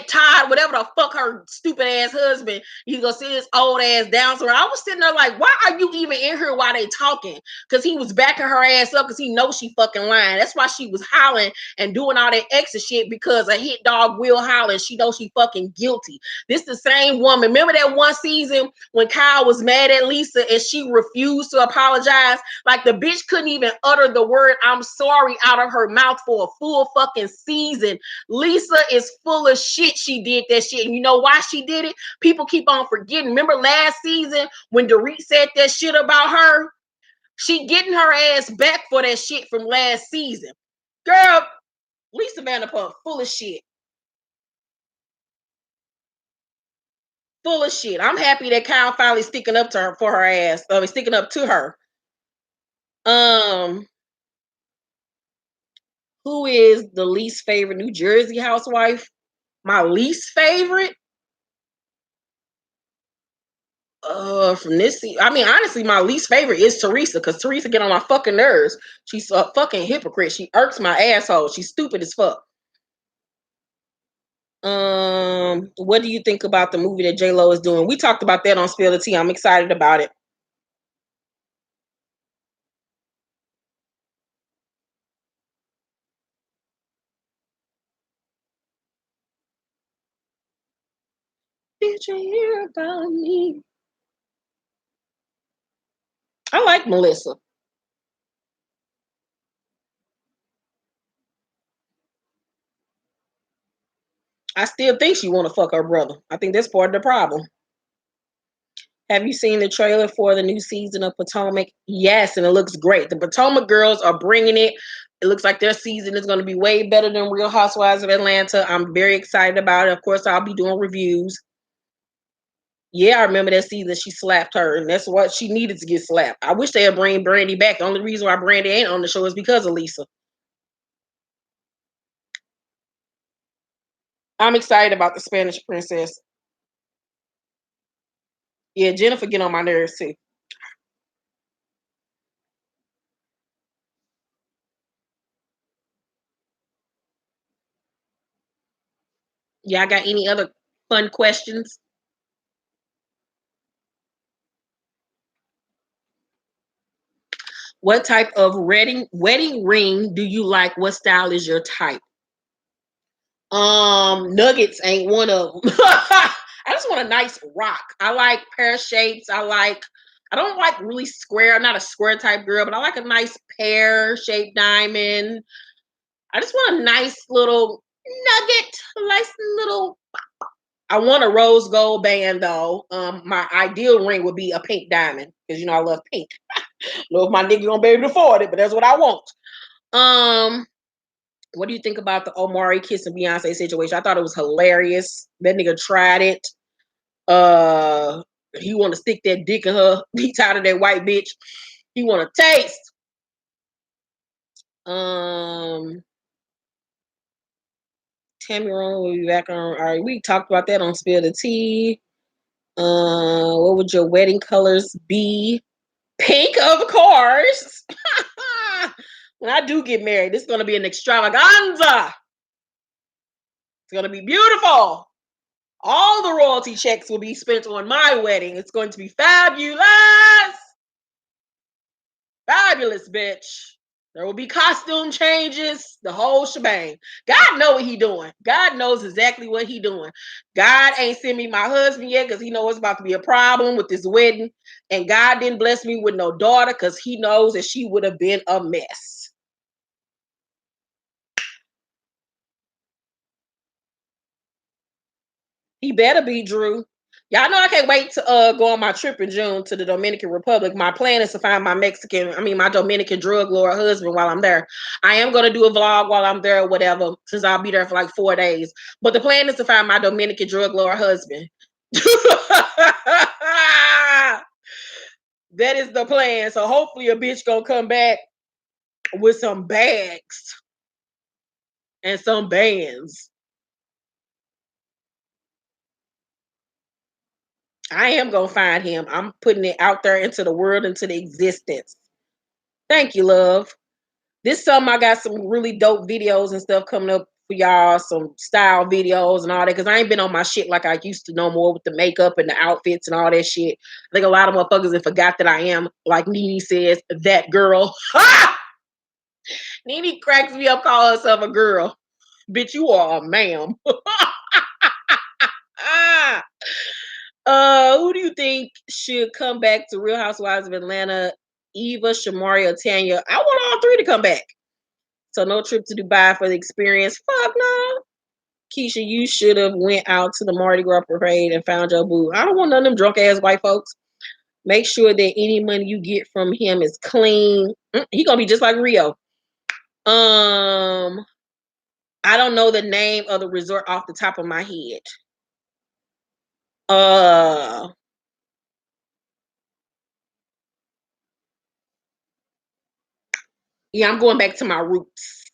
Todd, whatever the fuck her stupid ass husband, he's gonna sit his old ass down. So I was sitting there like, why are you even in here while they talking? Because he was backing her ass up because he knows she fucking lying. That's why she was howling and doing all that extra shit because a hit dog will holler and she knows she fucking guilty. This the same woman. Remember that one season when Kyle was mad at Lisa and she refused to apologize? Like the bitch couldn't even utter the word I'm sorry out of her mouth for a full fucking season. Lisa is full of shit. She did that shit. And you know why she did it? People keep on forgetting. Remember last season when Dorit said that shit about her? She getting her ass back for that shit from last season. Girl, Lisa Vanderpump, full of shit. Full of shit. I'm happy that Kyle finally sticking up to her for her ass. Sticking up to her. Um, who is the least favorite New Jersey housewife? My least favorite? From this season, I mean, honestly, my least favorite is Teresa because Teresa get on my fucking nerves. She's a fucking hypocrite. She irks my asshole. She's stupid as fuck. What do you think about the movie that J Lo is doing? We talked about that on Spill the Tea. I'm excited about it. Did you hear about me? I like Melissa. I still think she want to fuck her brother. I think that's part of the problem. Have you seen the trailer for the new season of Potomac? Yes, and it looks great. The Potomac girls are bringing it. It looks like their season is going to be way better than Real Housewives of Atlanta. I'm very excited about it. Of course, I'll be doing reviews. Yeah, I remember that season she slapped her, and that's what she needed to get slapped. I wish they would bring Brandy back. The only reason why Brandy ain't on the show is because of Lisa. I'm excited about the Spanish Princess. Yeah, Jennifer get on my nerves too. Y'all got any other fun questions? What type of wedding ring do you like? What style is your type? Nuggets ain't one of them. I just want a nice rock. I like pear shapes. I like. I don't like really square. I'm not a square type girl, but I like a nice pear-shaped diamond. I just want a nice little nugget, a nice little. I want a rose gold band though. My ideal ring would be a pink diamond because I love pink. I don't know if my nigga gonna be able to afford it, but that's what I want. What do you think about the Omari kissing Beyonce situation? I thought it was hilarious. That nigga tried it. He want to stick that dick in her. He tired of that white bitch. He want to taste. Tammy Rowan will be back on. All right, we talked about that on Spill the Tea. What would your wedding colors be? Pink, of course. When I do get married, it's gonna be an extravaganza. It's gonna be beautiful. All the royalty checks will be spent on my wedding. It's going to be fabulous. Fabulous, bitch. There will be costume changes, the whole shebang. God know what he doing. God knows exactly what he doing. God ain't sent me my husband yet because he knows it's about to be a problem with this wedding. And God didn't bless me with no daughter because he knows that she would have been a mess. He better be, Drew. Y'all know I can't wait to go on my trip in June to the Dominican Republic. My plan is to find my Dominican drug lord husband while I'm there. I am going to do a vlog while I'm there or whatever, since I'll be there for like 4 days. But the plan is to find my Dominican drug lord husband. That is the plan. So hopefully a bitch gonna come back with some bags and some bands. I am gonna find him. I'm putting it out there into the world, into the existence. Thank you, love. This summer I got some really dope videos and stuff coming up for y'all, some style videos and all that, because I ain't been on my shit like I used to no more with the makeup and the outfits and all that shit. I think a lot of motherfuckers have forgot that I am, like Nene says, that girl. Nene cracks me up, call herself a girl. Bitch, you are a ma'am. Who do you think should come back to Real Housewives of Atlanta? Eva, Shamari, or Tanya? I want all three to come back. So no trip to Dubai for the experience. Fuck no. Keisha, you should have went out to the Mardi Gras parade and found your boo. I don't want none of them drunk ass white folks. Make sure that any money you get from him is clean. He gonna be just like Rio. I don't know the name of the resort off the top of my head. Yeah, I'm going back to my roots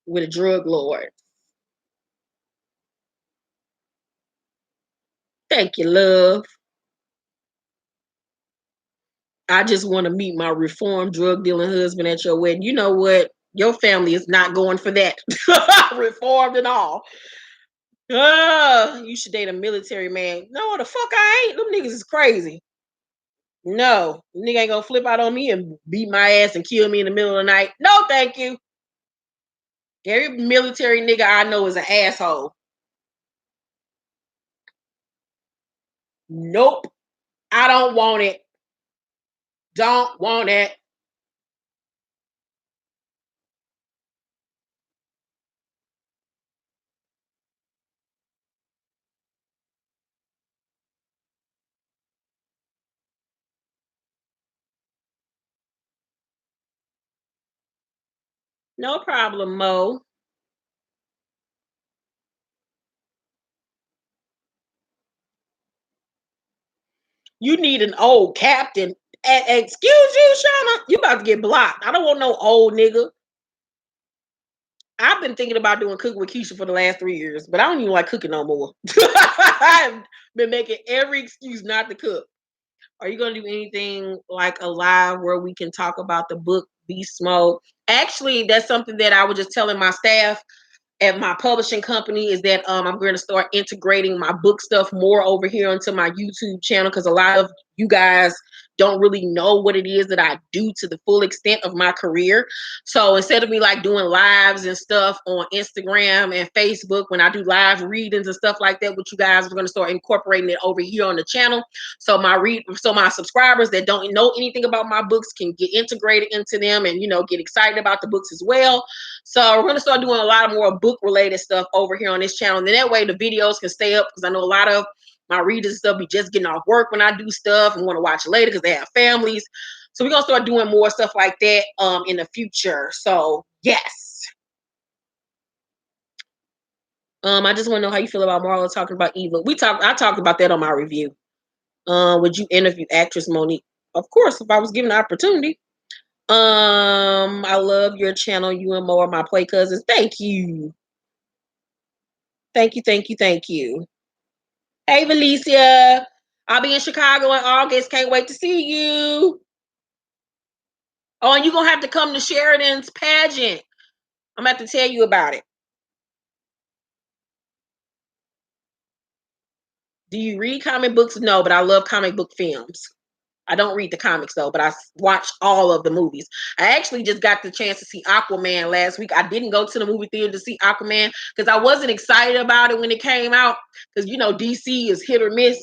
with a drug lord. Thank you, love. I just want to meet my reformed drug dealing husband at your wedding. You know what? Your family is not going for that. Reformed and all. You should date a military man. No, the fuck I ain't. Them niggas is crazy. No, nigga ain't gonna flip out on me and beat my ass and kill me in the middle of the night. No, thank you. Every military nigga I know is an asshole. Nope. I don't want it. Don't want it. No problem, Mo. You need an old captain. Excuse you, Shauna. You about to get blocked. I don't want no old nigga. I've been thinking about doing Cook with Keisha for the last 3 years, but I don't even like cooking no more. I've been making every excuse not to cook. Are you going to do anything like a live where we can talk about the book Beast Mode? Actually, that's something that I was just telling my staff at my publishing company is that I'm going to start integrating my book stuff more over here onto my YouTube channel because a lot of you guys don't really know what it is that I do to the full extent of my career. So instead of me like doing lives and stuff on Instagram and Facebook, when I do live readings and stuff like that with you guys, we're going to start incorporating it over here on the channel. So my subscribers that don't know anything about my books can get integrated into them and, get excited about the books as well. So we're going to start doing a lot more book related stuff over here on this channel. And then that way the videos can stay up, because I know a lot of my readers and stuff be just getting off work when I do stuff and want to watch it later because they have families. So we're going to start doing more stuff like that in the future. So yes. I just want to know how you feel about Marla talking about Eva. I talked about that on my review. Would you interview actress Monique? Of course, if I was given the opportunity. I love your channel. You and Mo are my play cousins. Thank you. Thank you, thank you, thank you. Hey, Valicia. I'll be in Chicago in August. Can't wait to see you. Oh, and you're going to have to come to Sheridan's pageant. I'm going to have to tell you about it. Do you read comic books? No, but I love comic book films. I don't read the comics though, but I watch all of the movies. I actually just got the chance to see Aquaman last week. I didn't go to the movie theater to see Aquaman because I wasn't excited about it when it came out, because DC is hit or miss.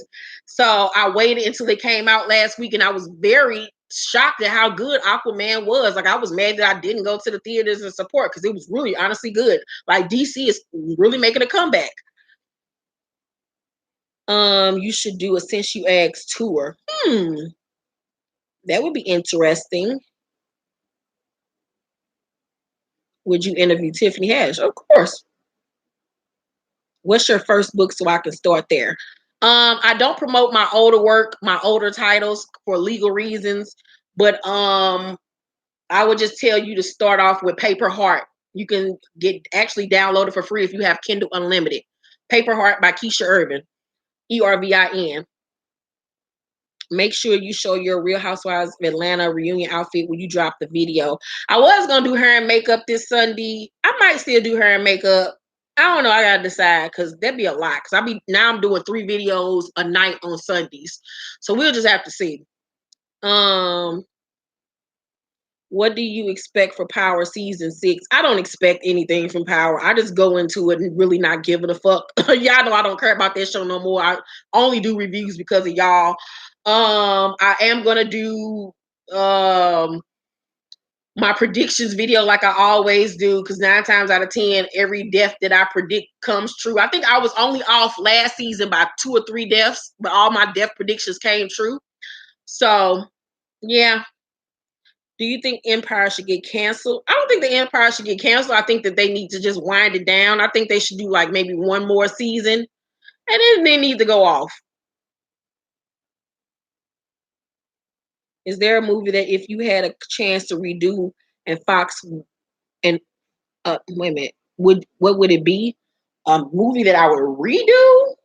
So I waited until it came out last week, and I was very shocked at how good Aquaman was. Like, I was mad that I didn't go to the theaters and support, because it was really honestly good. Like, DC is really making a comeback. You should do a Since You Asked tour. That would be interesting. Would you interview Tiffany Haddish? Of course. What's your first book so I can start there? I don't promote my older work, my older titles, for legal reasons, but I would just tell you to start off with Paper Heart. You can actually download it for free if you have Kindle Unlimited. Paper Heart by Keisha Irvin, Ervin. Make sure you show your Real Housewives of Atlanta reunion outfit when you drop the video. I was gonna do hair and makeup this Sunday. I might still do hair and makeup. I don't know. I gotta decide, because that'd be a lot. Because I'm doing 3 videos a night on Sundays, so we'll just have to see. What do you expect for Power season 6? I don't expect anything from Power. I just go into it and really not giving a fuck. Y'all know I don't care about that show no more. I only do reviews because of y'all. I am gonna do my predictions video like I always do, because 9 times out of 10, every death that I predict comes true. I think I was only off last season by 2 or 3 deaths, but all my death predictions came true. So yeah. Do you think Empire should get canceled? I don't think the Empire should get canceled. I think that they need to just wind it down. I think they should do like maybe 1 more season, and then they need to go off. Is there a movie that if you had a chance to redo and Fox and wait a minute, what would it be? A movie that I would redo?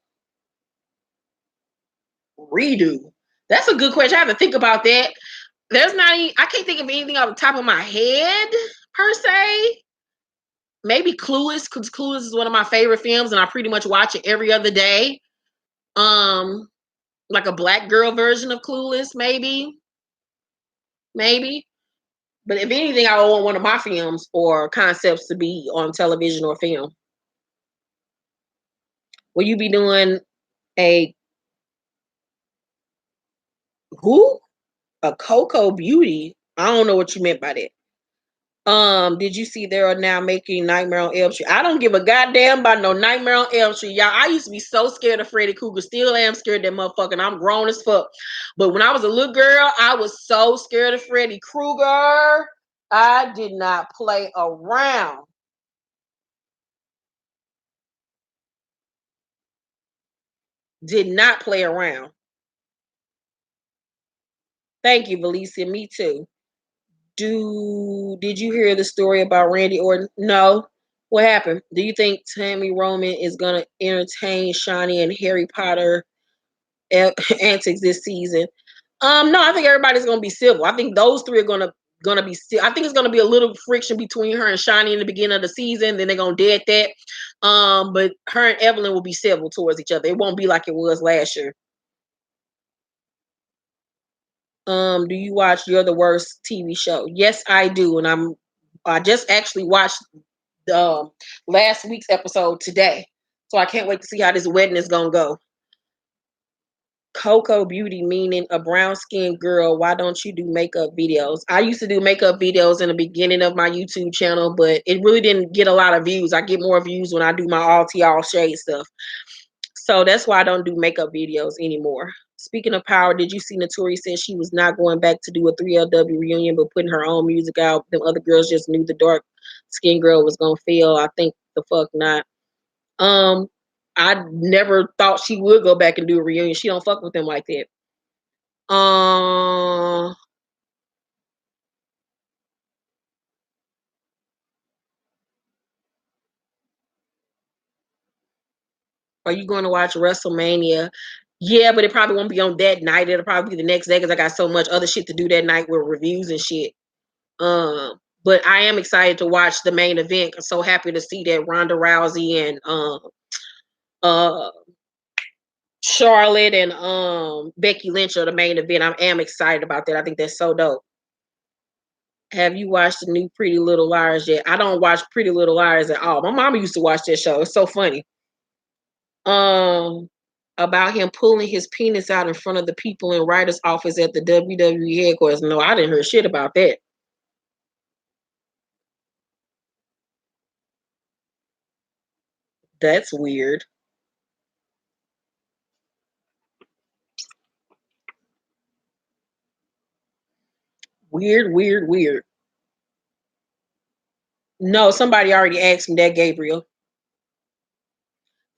Redo. That's a good question. I have to think about that. I can't think of anything off the top of my head per se. Maybe Clueless, because Clueless is one of my favorite films, and I pretty much watch it every other day. Like a black girl version of Clueless, maybe. But if anything, I want one of my films or concepts to be on television or film. Will you be doing a who? A Coco Beauty? I don't know what you meant by that. Did you see they are now making Nightmare on Elm Street? I don't give a goddamn about no Nightmare on Elm Street, y'all. I used to be so scared of Freddy Krueger. Still am scared of that motherfucker, and I'm grown as fuck. But when I was a little girl, I was so scared of Freddy Krueger. I did not play around. Did not play around. Thank you, Valicia. Me too. Did you hear the story about Randy Orton? No. What happened? Do you think Tammy Roman is gonna entertain Shawnee and Harry Potter antics this season? No, I think everybody's gonna be civil. I think those 3 are gonna be still. I think it's gonna be a little friction between her and Shawnee in the beginning of the season. Then they're gonna dead that. But her and Evelyn will be civil towards each other. It won't be like it was last year. Do you watch You're the Worst TV show? Yes, I do, and I just actually watched the last week's episode today, so I can't wait to see how this wedding is gonna go. Coco Beauty, meaning a brown skinned girl. Why don't you do makeup videos? I used to do makeup videos in the beginning of my YouTube channel, but it really didn't get a lot of views. I get more views when I do my all shade stuff. So that's why I don't do makeup videos anymore. Speaking of power, did you see Notori said she was not going back to do a 3LW reunion, but putting her own music out? Them other girls just knew the dark skinned girl was gonna fail. I think the fuck not. Um, I never thought she would go back and do a reunion. She don't fuck with them like that. Uh, are you going to watch WrestleMania? Yeah, but it probably won't be on that night. It'll probably be the next day because I got so much other shit to do that night with reviews and shit. But I am excited to watch the main event. I'm so happy to see that Ronda Rousey and uh Charlotte and Becky Lynch are the main event. I am excited about that. I think that's so dope. Have you watched the new Pretty Little Liars yet? I don't watch Pretty Little Liars at all. My mama used to watch that show. It's so funny. Um, about him pulling his penis out in front of the people in writer's office at the WWE headquarters. No, I didn't hear shit about that. That's weird. Weird, weird, weird. No, somebody already asked me that, Gabriel.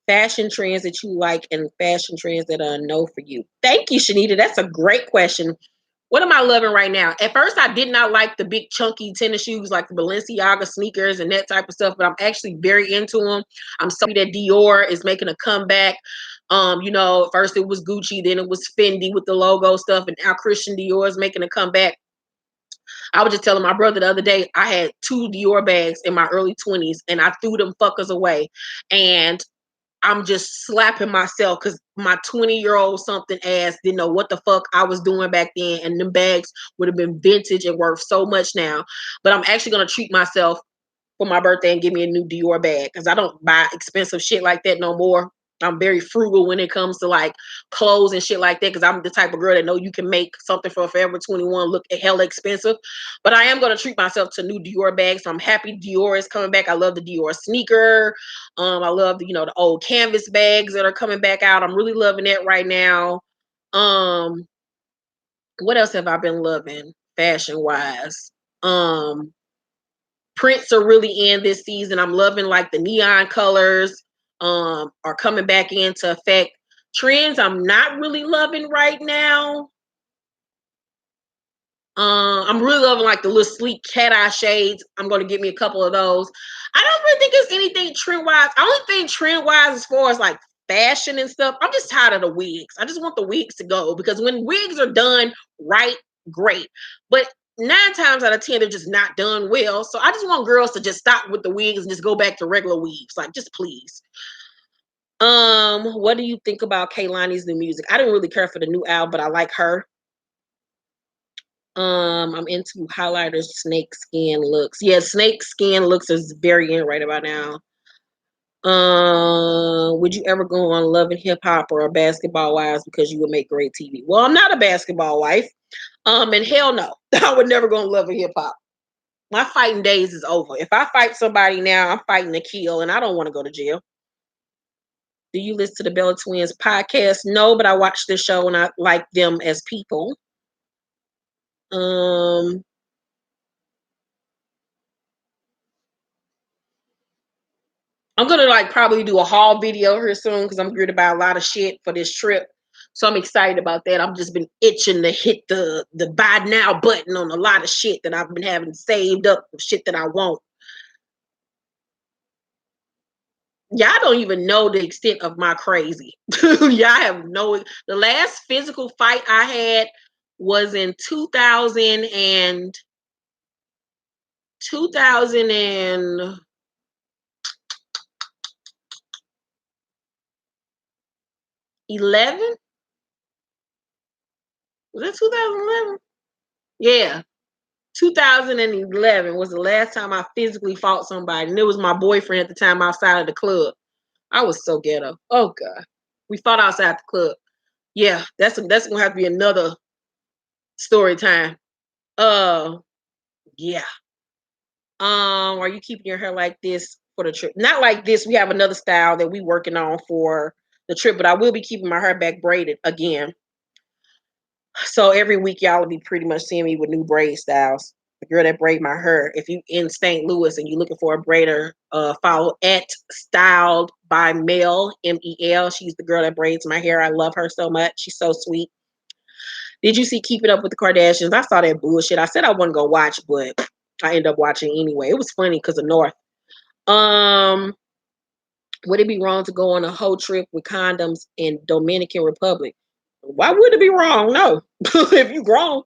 Fashion trends that you like and fashion trends that are a no for you. Thank you, Shanita. That's a great question. What am I loving right now? At first, I did not like the big chunky tennis shoes like the Balenciaga sneakers and that type of stuff, but I'm actually very into them. I'm so happy that Dior is making a comeback. First it was Gucci, then it was Fendi with the logo stuff, and now Christian Dior is making a comeback. I was just telling my brother the other day, I had two Dior bags in my early 20s and I threw them fuckers away. And I'm just slapping myself because my 20-year-old something ass didn't know what the fuck I was doing back then. And them bags would have been vintage and worth so much now. But I'm actually going to treat myself for my birthday and give me a new Dior bag because I don't buy expensive shit like that no more. I'm very frugal when it comes to like clothes and shit like that because I'm the type of girl that know you can make something for Forever 21 look hella expensive. But I am going to treat myself to new Dior bags. So I'm happy Dior is coming back. I love the Dior sneaker. I love the old canvas bags that are coming back out. I'm really loving that right now. Um, what else have I been loving fashion wise? Prints are really in this season. I'm loving like the neon colors are coming back into effect. Trends I'm not really loving right now. I'm really loving like the little sleek cat eye shades. I'm gonna get me a couple of those. I don't really think it's anything trend wise. I only think trend wise as far as like fashion and stuff. I'm just tired of the wigs. I just want the wigs to go because when wigs are done right, great. But 9 times out of 10, they're just not done well. So I just want girls to just stop with the wigs and just go back to regular weaves. Like, just please. What do you think about Kaylani's new music? I didn't really care for the new album, but I like her. I'm into highlighters, snake skin looks. Yeah, snake skin looks is very in right about now. Would you ever go on Love and Hip Hop or Basketball Wives because you would make great TV? Well, I'm not a basketball wife. And hell no, I would never go on Love and Hip Hop. My fighting days is over. If I fight somebody now, I'm fighting to kill, and I don't want to go to jail. Do you listen to the Bella Twins podcast? No, but I watch the show and I like them as people. Um, I'm gonna like probably do a haul video here soon because I'm geared about a lot of shit for this trip. So I'm excited about that. I've just been itching to hit the buy now button on a lot of shit that I've been having saved up, shit that I want. Y'all don't even know the extent of my crazy. Y'all have no. The last physical fight I had was in 2011. Was that 2011? Yeah. 2011 was the last time I physically fought somebody, and it was my boyfriend at the time outside of the club. I was so ghetto. Oh God, we fought outside the club. Yeah, that's gonna have to be another story time. Uh, yeah. Are you keeping your hair like this for the trip? Not like this. We have another style that we working on for the trip, but I will be keeping my hair back braided again. So every week y'all will be pretty much seeing me with new braid styles. The girl that braid my hair. If you in St. Louis and you're looking for a braider, follow at Styled by Mel, Mel. She's the girl that braids my hair. I love her so much. She's so sweet. Did you see Keeping Up with the Kardashians? I saw that bullshit. I said I wasn't gonna watch, but I ended up watching anyway. It was funny because of North. Um, would it be wrong to go on a whole trip with condoms in Dominican Republic? Why would it be wrong? No. If you grown.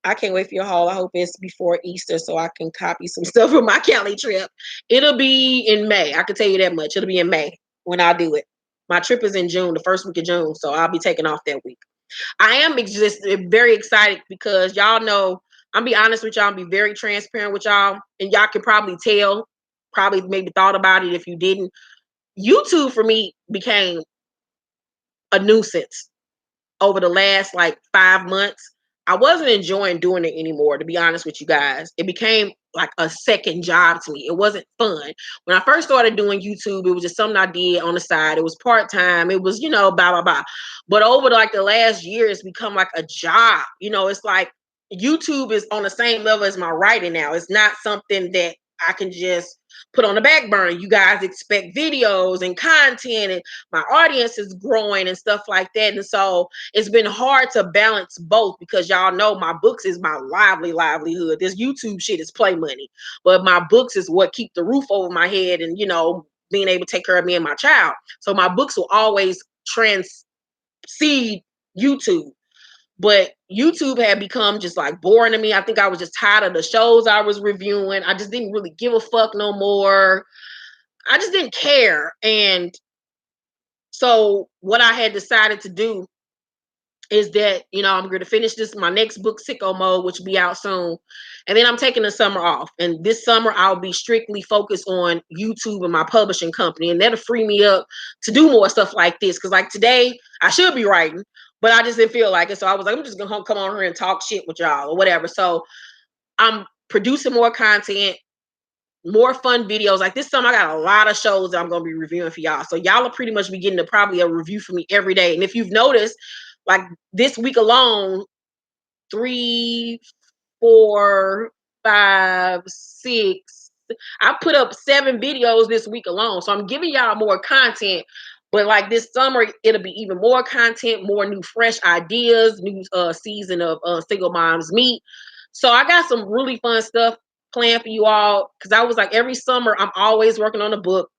I can't wait for your haul. I hope it's before Easter so I can copy some stuff for my Cali trip. It'll be in May. I can tell you that much. It'll be in May when I do it. My trip is in June, the first week of June, so I'll be taking off that week. I am just very excited because y'all know, I'm be honest with y'all, be very transparent with y'all, and y'all can probably tell, probably maybe thought about it if you didn't. YouTube for me became a nuisance over the last like 5 months. I wasn't enjoying doing it anymore, to be honest with you guys. It became like a second job to me. It wasn't fun. When I first started doing YouTube, it was just something I did on the side. It was part-time. It was, blah, blah, blah. But over like the last year, it's become like a job. It's like YouTube is on the same level as my writing now. It's not something that I can just put on the back burner. You guys expect videos and content, and my audience is growing and stuff like that. And so it's been hard to balance both because y'all know my books is my livelihood. This YouTube shit is play money, but my books is what keep the roof over my head and being able to take care of me and my child. So my books will always transcend YouTube. But YouTube had become just like boring to me. I think I was just tired of the shows I was reviewing. I just didn't really give a fuck no more. I just didn't care. And so what I had decided to do is that, I'm going to finish my next book, Sicko Mode, which will be out soon. And then I'm taking the summer off. And this summer, I'll be strictly focused on YouTube and my publishing company. And that'll free me up to do more stuff like this. Because like today, I should be writing, but I just didn't feel like it. So I was like, I'm just going to come on here and talk shit with y'all or whatever. So I'm producing more content, more fun videos. Like this summer, I got a lot of shows that I'm going to be reviewing for y'all. So y'all will pretty much be getting probably a review from me every day. And if you've noticed, like this week alone, 3, 4, 5, 6. I put up 7 videos this week alone. So I'm giving y'all more content. But like this summer, it'll be even more content, more new, fresh ideas, new season of Single Moms Meet. So I got some really fun stuff planned for you all. Because I was like, every summer, I'm always working on a book,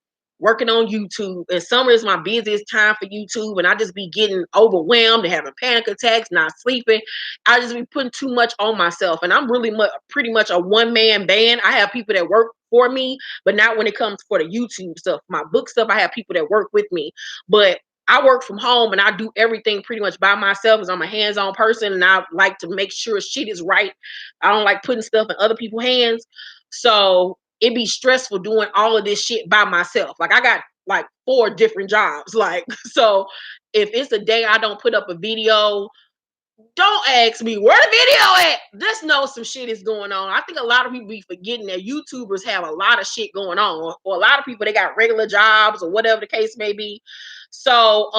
working on YouTube. And summer is my busiest time for YouTube. And I just be getting overwhelmed and having panic attacks, not sleeping. I just be putting too much on myself. And I'm really pretty much a one-man band. I have people that work for me, but not when it comes for the YouTube stuff. My book stuff, I have people that work with me. But I work from home and I do everything pretty much by myself because I'm a hands-on person and I like to make sure shit is right. I don't like putting stuff in other people's hands. So it'd be stressful doing all of this shit by myself. Like I got like 4 different jobs. Like, so if it's a day I don't put up a video, don't ask me where the video at. Just know some shit is going on. I think a lot of people be forgetting that YouTubers have a lot of shit going on, or a lot of people, they got regular jobs or whatever the case may be. So,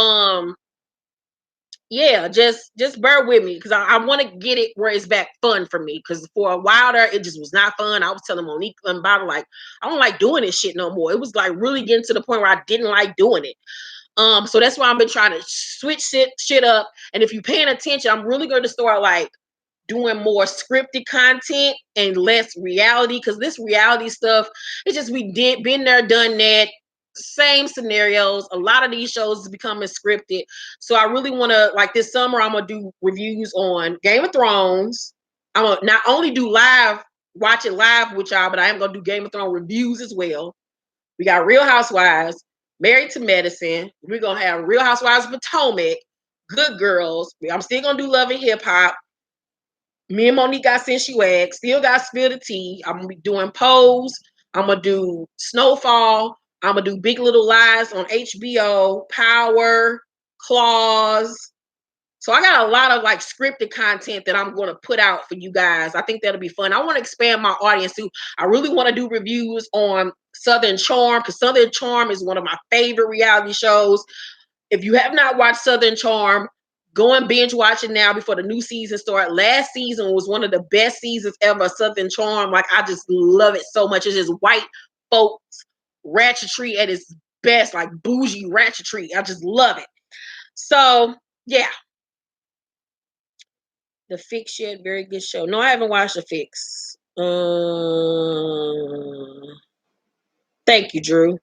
yeah, just bear with me because I want to get it where it's back fun for me. Because for a while there, it just was not fun. I was telling Monique and Bobby, like, I don't like doing this shit no more. It was like really getting to the point where I didn't like doing it. So that's why I've been trying to switch shit up. And if you're paying attention, I'm really going to start like doing more scripted content and less reality, because this reality stuff, it's just been there, done that, same scenarios. A lot of these shows is becoming scripted. So I really want to, like this summer, I'm gonna do reviews on Game of Thrones. I'm gonna not only do watch it live with y'all, but I am gonna do Game of Thrones reviews as well. We got Real Housewives, Married to Medicine. We're gonna have Real Housewives of Potomac, Good Girls. I'm still gonna do Love and Hip Hop. Me and Monique got Sensuag. Still got Spill the Tea. I'm gonna be doing Pose. I'm gonna do Snowfall. I'm gonna do Big Little Lies on HBO. Power. Claws. So I got a lot of like scripted content that I'm going to put out for you guys. I think that'll be fun. I want to expand my audience too. I really want to do reviews on Southern Charm because Southern Charm is one of my favorite reality shows. If you have not watched Southern Charm, go and binge watch it now before the new season starts. Last season was one of the best seasons ever, Southern Charm. Like, I just love it so much. It's just white folks ratchetry at its best, like bougie ratchetry. I just love it. So, yeah. The Fix yet, very good show. No, I haven't watched The Fix. Thank you, Drew.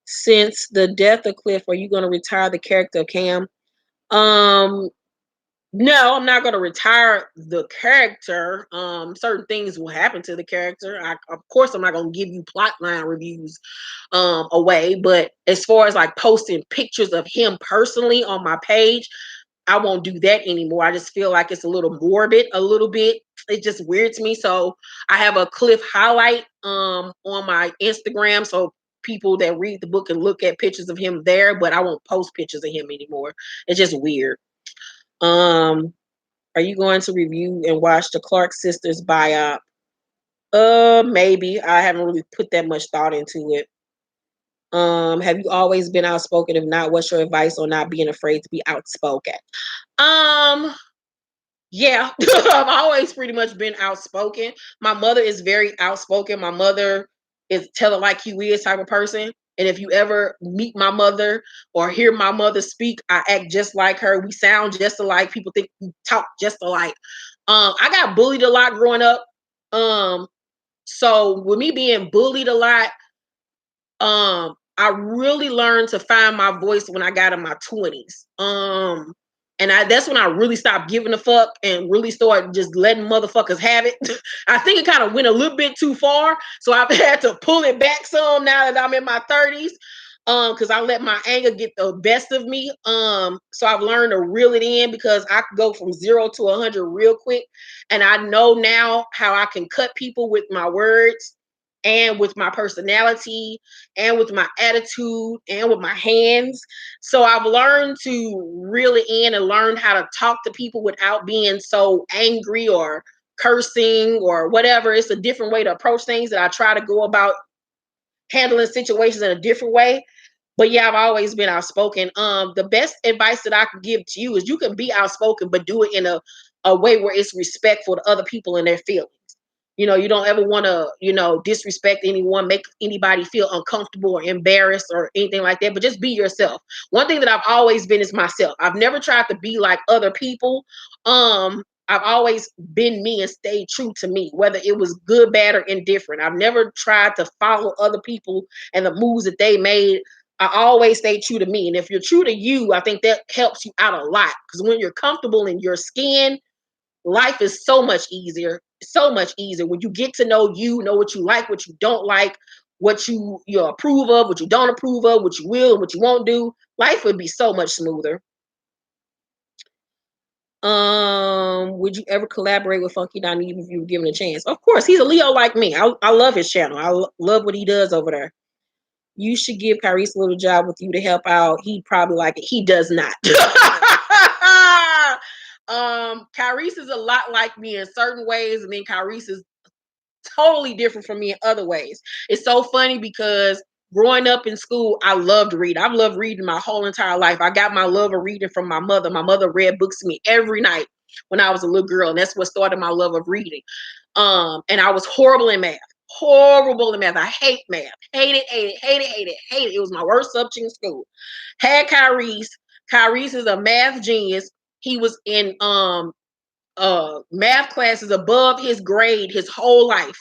Since the death of Cliff, are you going to retire the character of Cam? No, I'm not going to retire the character. Certain things will happen to the character. Of course, I'm not going to give you plotline reviews away. But as far as like posting pictures of him personally on my page, I won't do that anymore. I just feel like it's a little morbid, a little bit. It's just weird to me. So I have a Cliff highlight on my Instagram, so people that read the book can look at pictures of him there, but I won't post pictures of him anymore. It's just weird. Are you going to review and watch the Clark sisters biop? Maybe. I haven't really put that much thought into it. Have you always been outspoken? If not, what's your advice on not being afraid to be outspoken? Yeah, I've always pretty much been outspoken. My mother is very outspoken. My mother is tell it like you is type of person. And if you ever meet my mother or hear my mother speak, I act just like her. We sound just alike. People think we talk just alike. I got bullied a lot growing up. So with me being bullied a lot, I really learned to find my voice when I got in my 20s. And that's when I really stopped giving a fuck and really started just letting motherfuckers have it. I think it kind of went a little bit too far. So I've had to pull it back some now that I'm in my 30s. Because I let my anger get the best of me. So I've learned to reel it in because I could go from 0 to 100 real quick. And I know now how I can cut people with my words and with my personality and with my attitude and with my hands. So I've learned to reel it in and learned how to talk to people without being so angry or cursing or whatever. It's a different way to approach things that I try to go about handling situations in a different way. But yeah, I've always been outspoken. The best advice that I could give to you is you can be outspoken, but do it in a way where it's respectful to other people and their feelings. You know, you don't ever want to, disrespect anyone, make anybody feel uncomfortable or embarrassed or anything like that, but just be yourself. One thing that I've always been is myself. I've never tried to be like other people. I've always been me and stayed true to me, whether it was good, bad, or indifferent. I've never tried to follow other people and the moves that they made. I always stay true to me. And if you're true to you, I think that helps you out a lot. Because when you're comfortable in your skin, life is so much easier. So much easier. When you get to know you, know what you like, what you don't like, what you approve of, what you don't approve of, what you will and what you won't do, life would be so much smoother. Would you ever collaborate with Funky Don even if you were given a chance? Of course, he's a Leo like me. I love his channel. I love what he does over there. You should give Kyrese a little job with you to help out. He'd probably like it. He does not. Kyrese is a lot like me in certain ways, and then Kyrese is totally different from me in other ways. It's so funny because growing up in school, I loved reading. I've loved reading my whole entire life. I got my love of reading from my mother. My mother read books to me every night when I was a little girl, and that's what started my love of reading. And I was horrible in math. Horrible in math. I hate math. Hate it, hate it, hate it, hate it, hate it. It was my worst subject in school. Had Kyrese. Kyrese is a math genius. He was in math classes above his grade his whole life.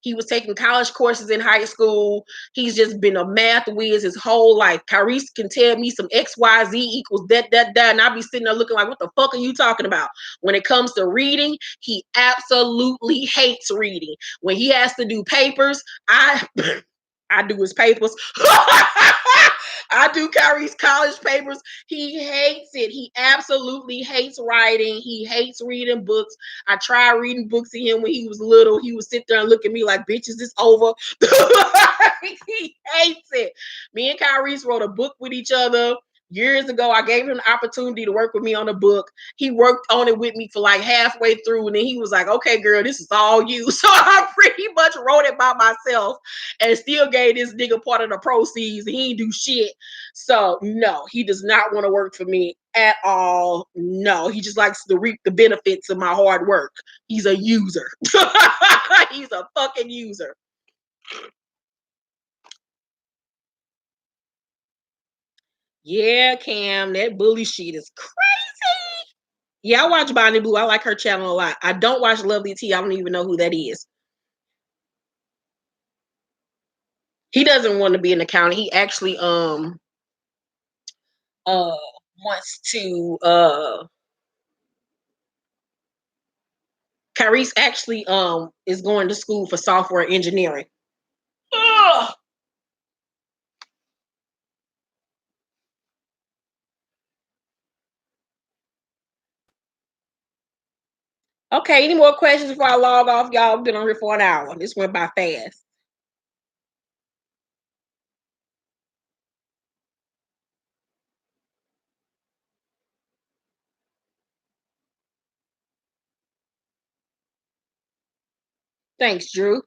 He was taking college courses in high school. He's just been a math whiz his whole life. Kyrese can tell me some XYZ equals that, and I'll be sitting there looking like, what the fuck are you talking about? When it comes to reading, he absolutely hates reading. When he has to do papers, I I do his papers. I do Kyrie's college papers. He hates it. He absolutely hates writing. He hates reading books. I tried reading books to him when he was little. He would sit there and look at me like, bitch, is this over? He hates it. Me and Kyrie wrote a book with each other years ago. I gave him the opportunity to work with me on the book. He worked on it with me for like halfway through, and then he was like, okay, girl, this is all you. So I pretty much wrote it by myself and still gave this nigga part of the proceeds. He ain't do shit. So no, he does not want to work for me at all. No, he just likes to reap the benefits of my hard work. He's a user. He's a fucking user. Yeah, Cam, that bully shit is crazy. Yeah, I watch Bonnie Blue. I like her channel a lot. I don't watch Lovely T. I don't even know who that is. He doesn't want to be an accountant. He actually uh wants to Kyrie's actually is going to school for software engineering. Ugh. Okay, any more questions before I log off? Y'all been on here for an hour. This went by fast. Thanks, Drew.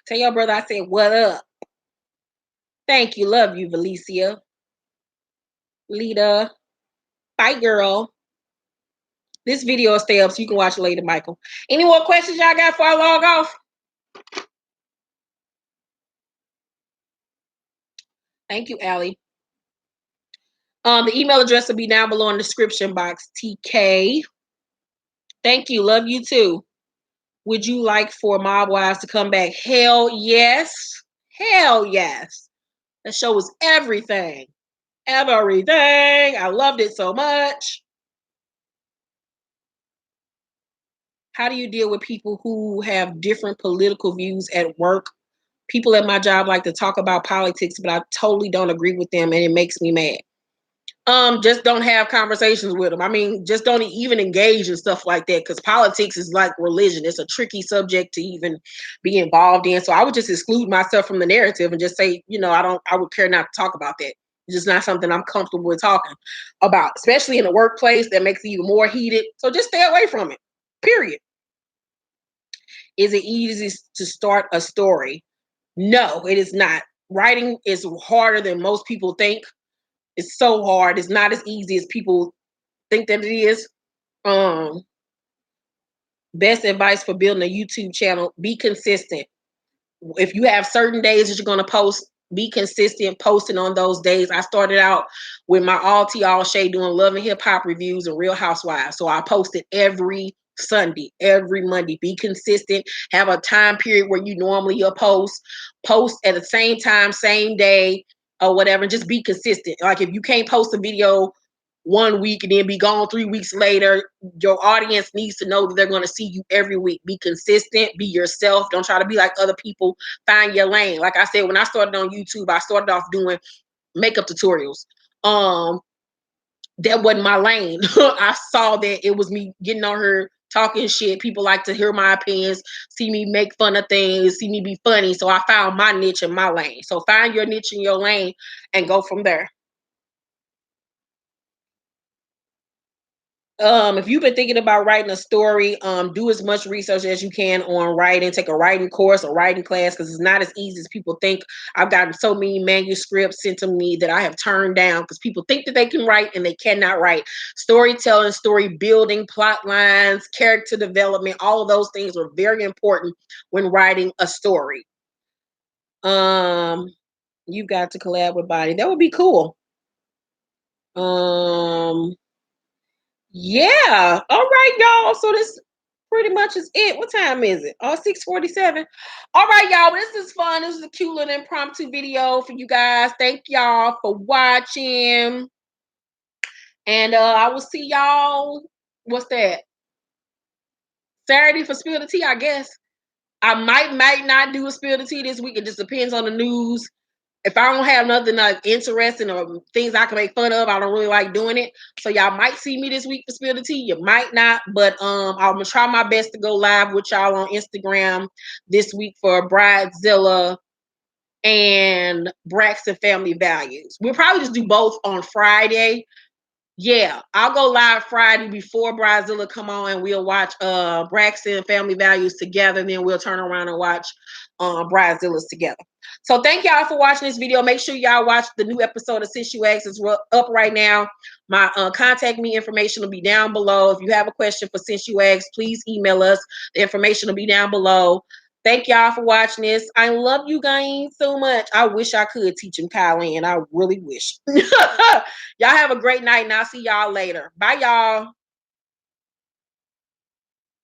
Tell your brother I said, what up? Thank you. Love you, Valicia. Lita. Bye, girl. This video will stay up so you can watch it later, Michael. Any more questions y'all got before I log off? Thank you, Allie. The email address will be down below in the description box. TK. Thank you. Love you too. Would you like for Mob Wives to come back? Hell yes. Hell yes. That show was everything. Everything. I loved it so much. How do you deal with people who have different political views at work? People at my job like to talk about politics, but I totally don't agree with them and it makes me mad. Just don't have conversations with them. I mean, just don't even engage in stuff like that because politics is like religion. It's a tricky subject to even be involved in. So I would just exclude myself from the narrative and just say, I would care not to talk about that. It's just not something I'm comfortable with talking about, especially in the workplace that makes it even more heated. So just stay away from it, period. Is it easy to start a story? No, it is not. Writing is harder than most people think. It's so hard. It's not as easy as people think that it is. Best advice for building a YouTube channel: be consistent. If you have certain days that you're going to post, be consistent posting on those days. I started out with my all tea all shade doing love and hip hop reviews and Real Housewives. So I posted every Sunday, every Monday. Be consistent. Have a time period where you normally you'll post at the same time, same day, or whatever. Just be consistent. Like if you can't post a video 1 week and then be gone 3 weeks later, your audience needs to know that they're going to see you every week. Be consistent, be yourself. Don't try to be like other people. Find your lane. Like I said, when I started on YouTube, I started off doing makeup tutorials. That wasn't my lane. I saw that it was me getting on her talking shit. People like to hear my opinions, see me make fun of things, see me be funny. So I found my niche and my lane. So find your niche and your lane and go from there. If you've been thinking about writing a story, do as much research as you can on writing. Take a writing course, a writing class, because it's not as easy as people think. I've gotten so many manuscripts sent to me that I have turned down because people think that they can write and they cannot write. Storytelling, story building, plot lines, character development, all of those things are very important when writing a story. You've got to collab with Bonnie. That would be cool. Yeah. All right, y'all. So this pretty much is it. What time is it? Oh, 6:47. All right, y'all. This is fun. This is a cute little impromptu video for you guys. Thank y'all for watching. And I will see y'all. What's that? Saturday for Spill the Tea, I guess. I might not do a Spill the Tea this week. It just depends on the news. If I don't have nothing interesting or things I can make fun of, I don't really like doing it. So y'all might see me this week for Spill the Tea. You might not, but I'm gonna try my best to go live with y'all on Instagram this week for Bridezilla and Braxton Family Values. We'll probably just do both on Friday. Yeah, I'll go live Friday before Bridezilla come on, and we'll watch Braxton Family Values together. And then we'll turn around and watch Bridezilla's together. So thank y'all for watching this video. Make sure y'all watch the new episode of Since You Asked. It's up right now. My contact me information will be down below. If you have a question for Since You Asked, please email us. The information will be down below. Thank y'all for watching this. I love you guys so much. I wish I could teach them Kylan. I really wish. Y'all have a great night, and I'll see y'all later. Bye, y'all.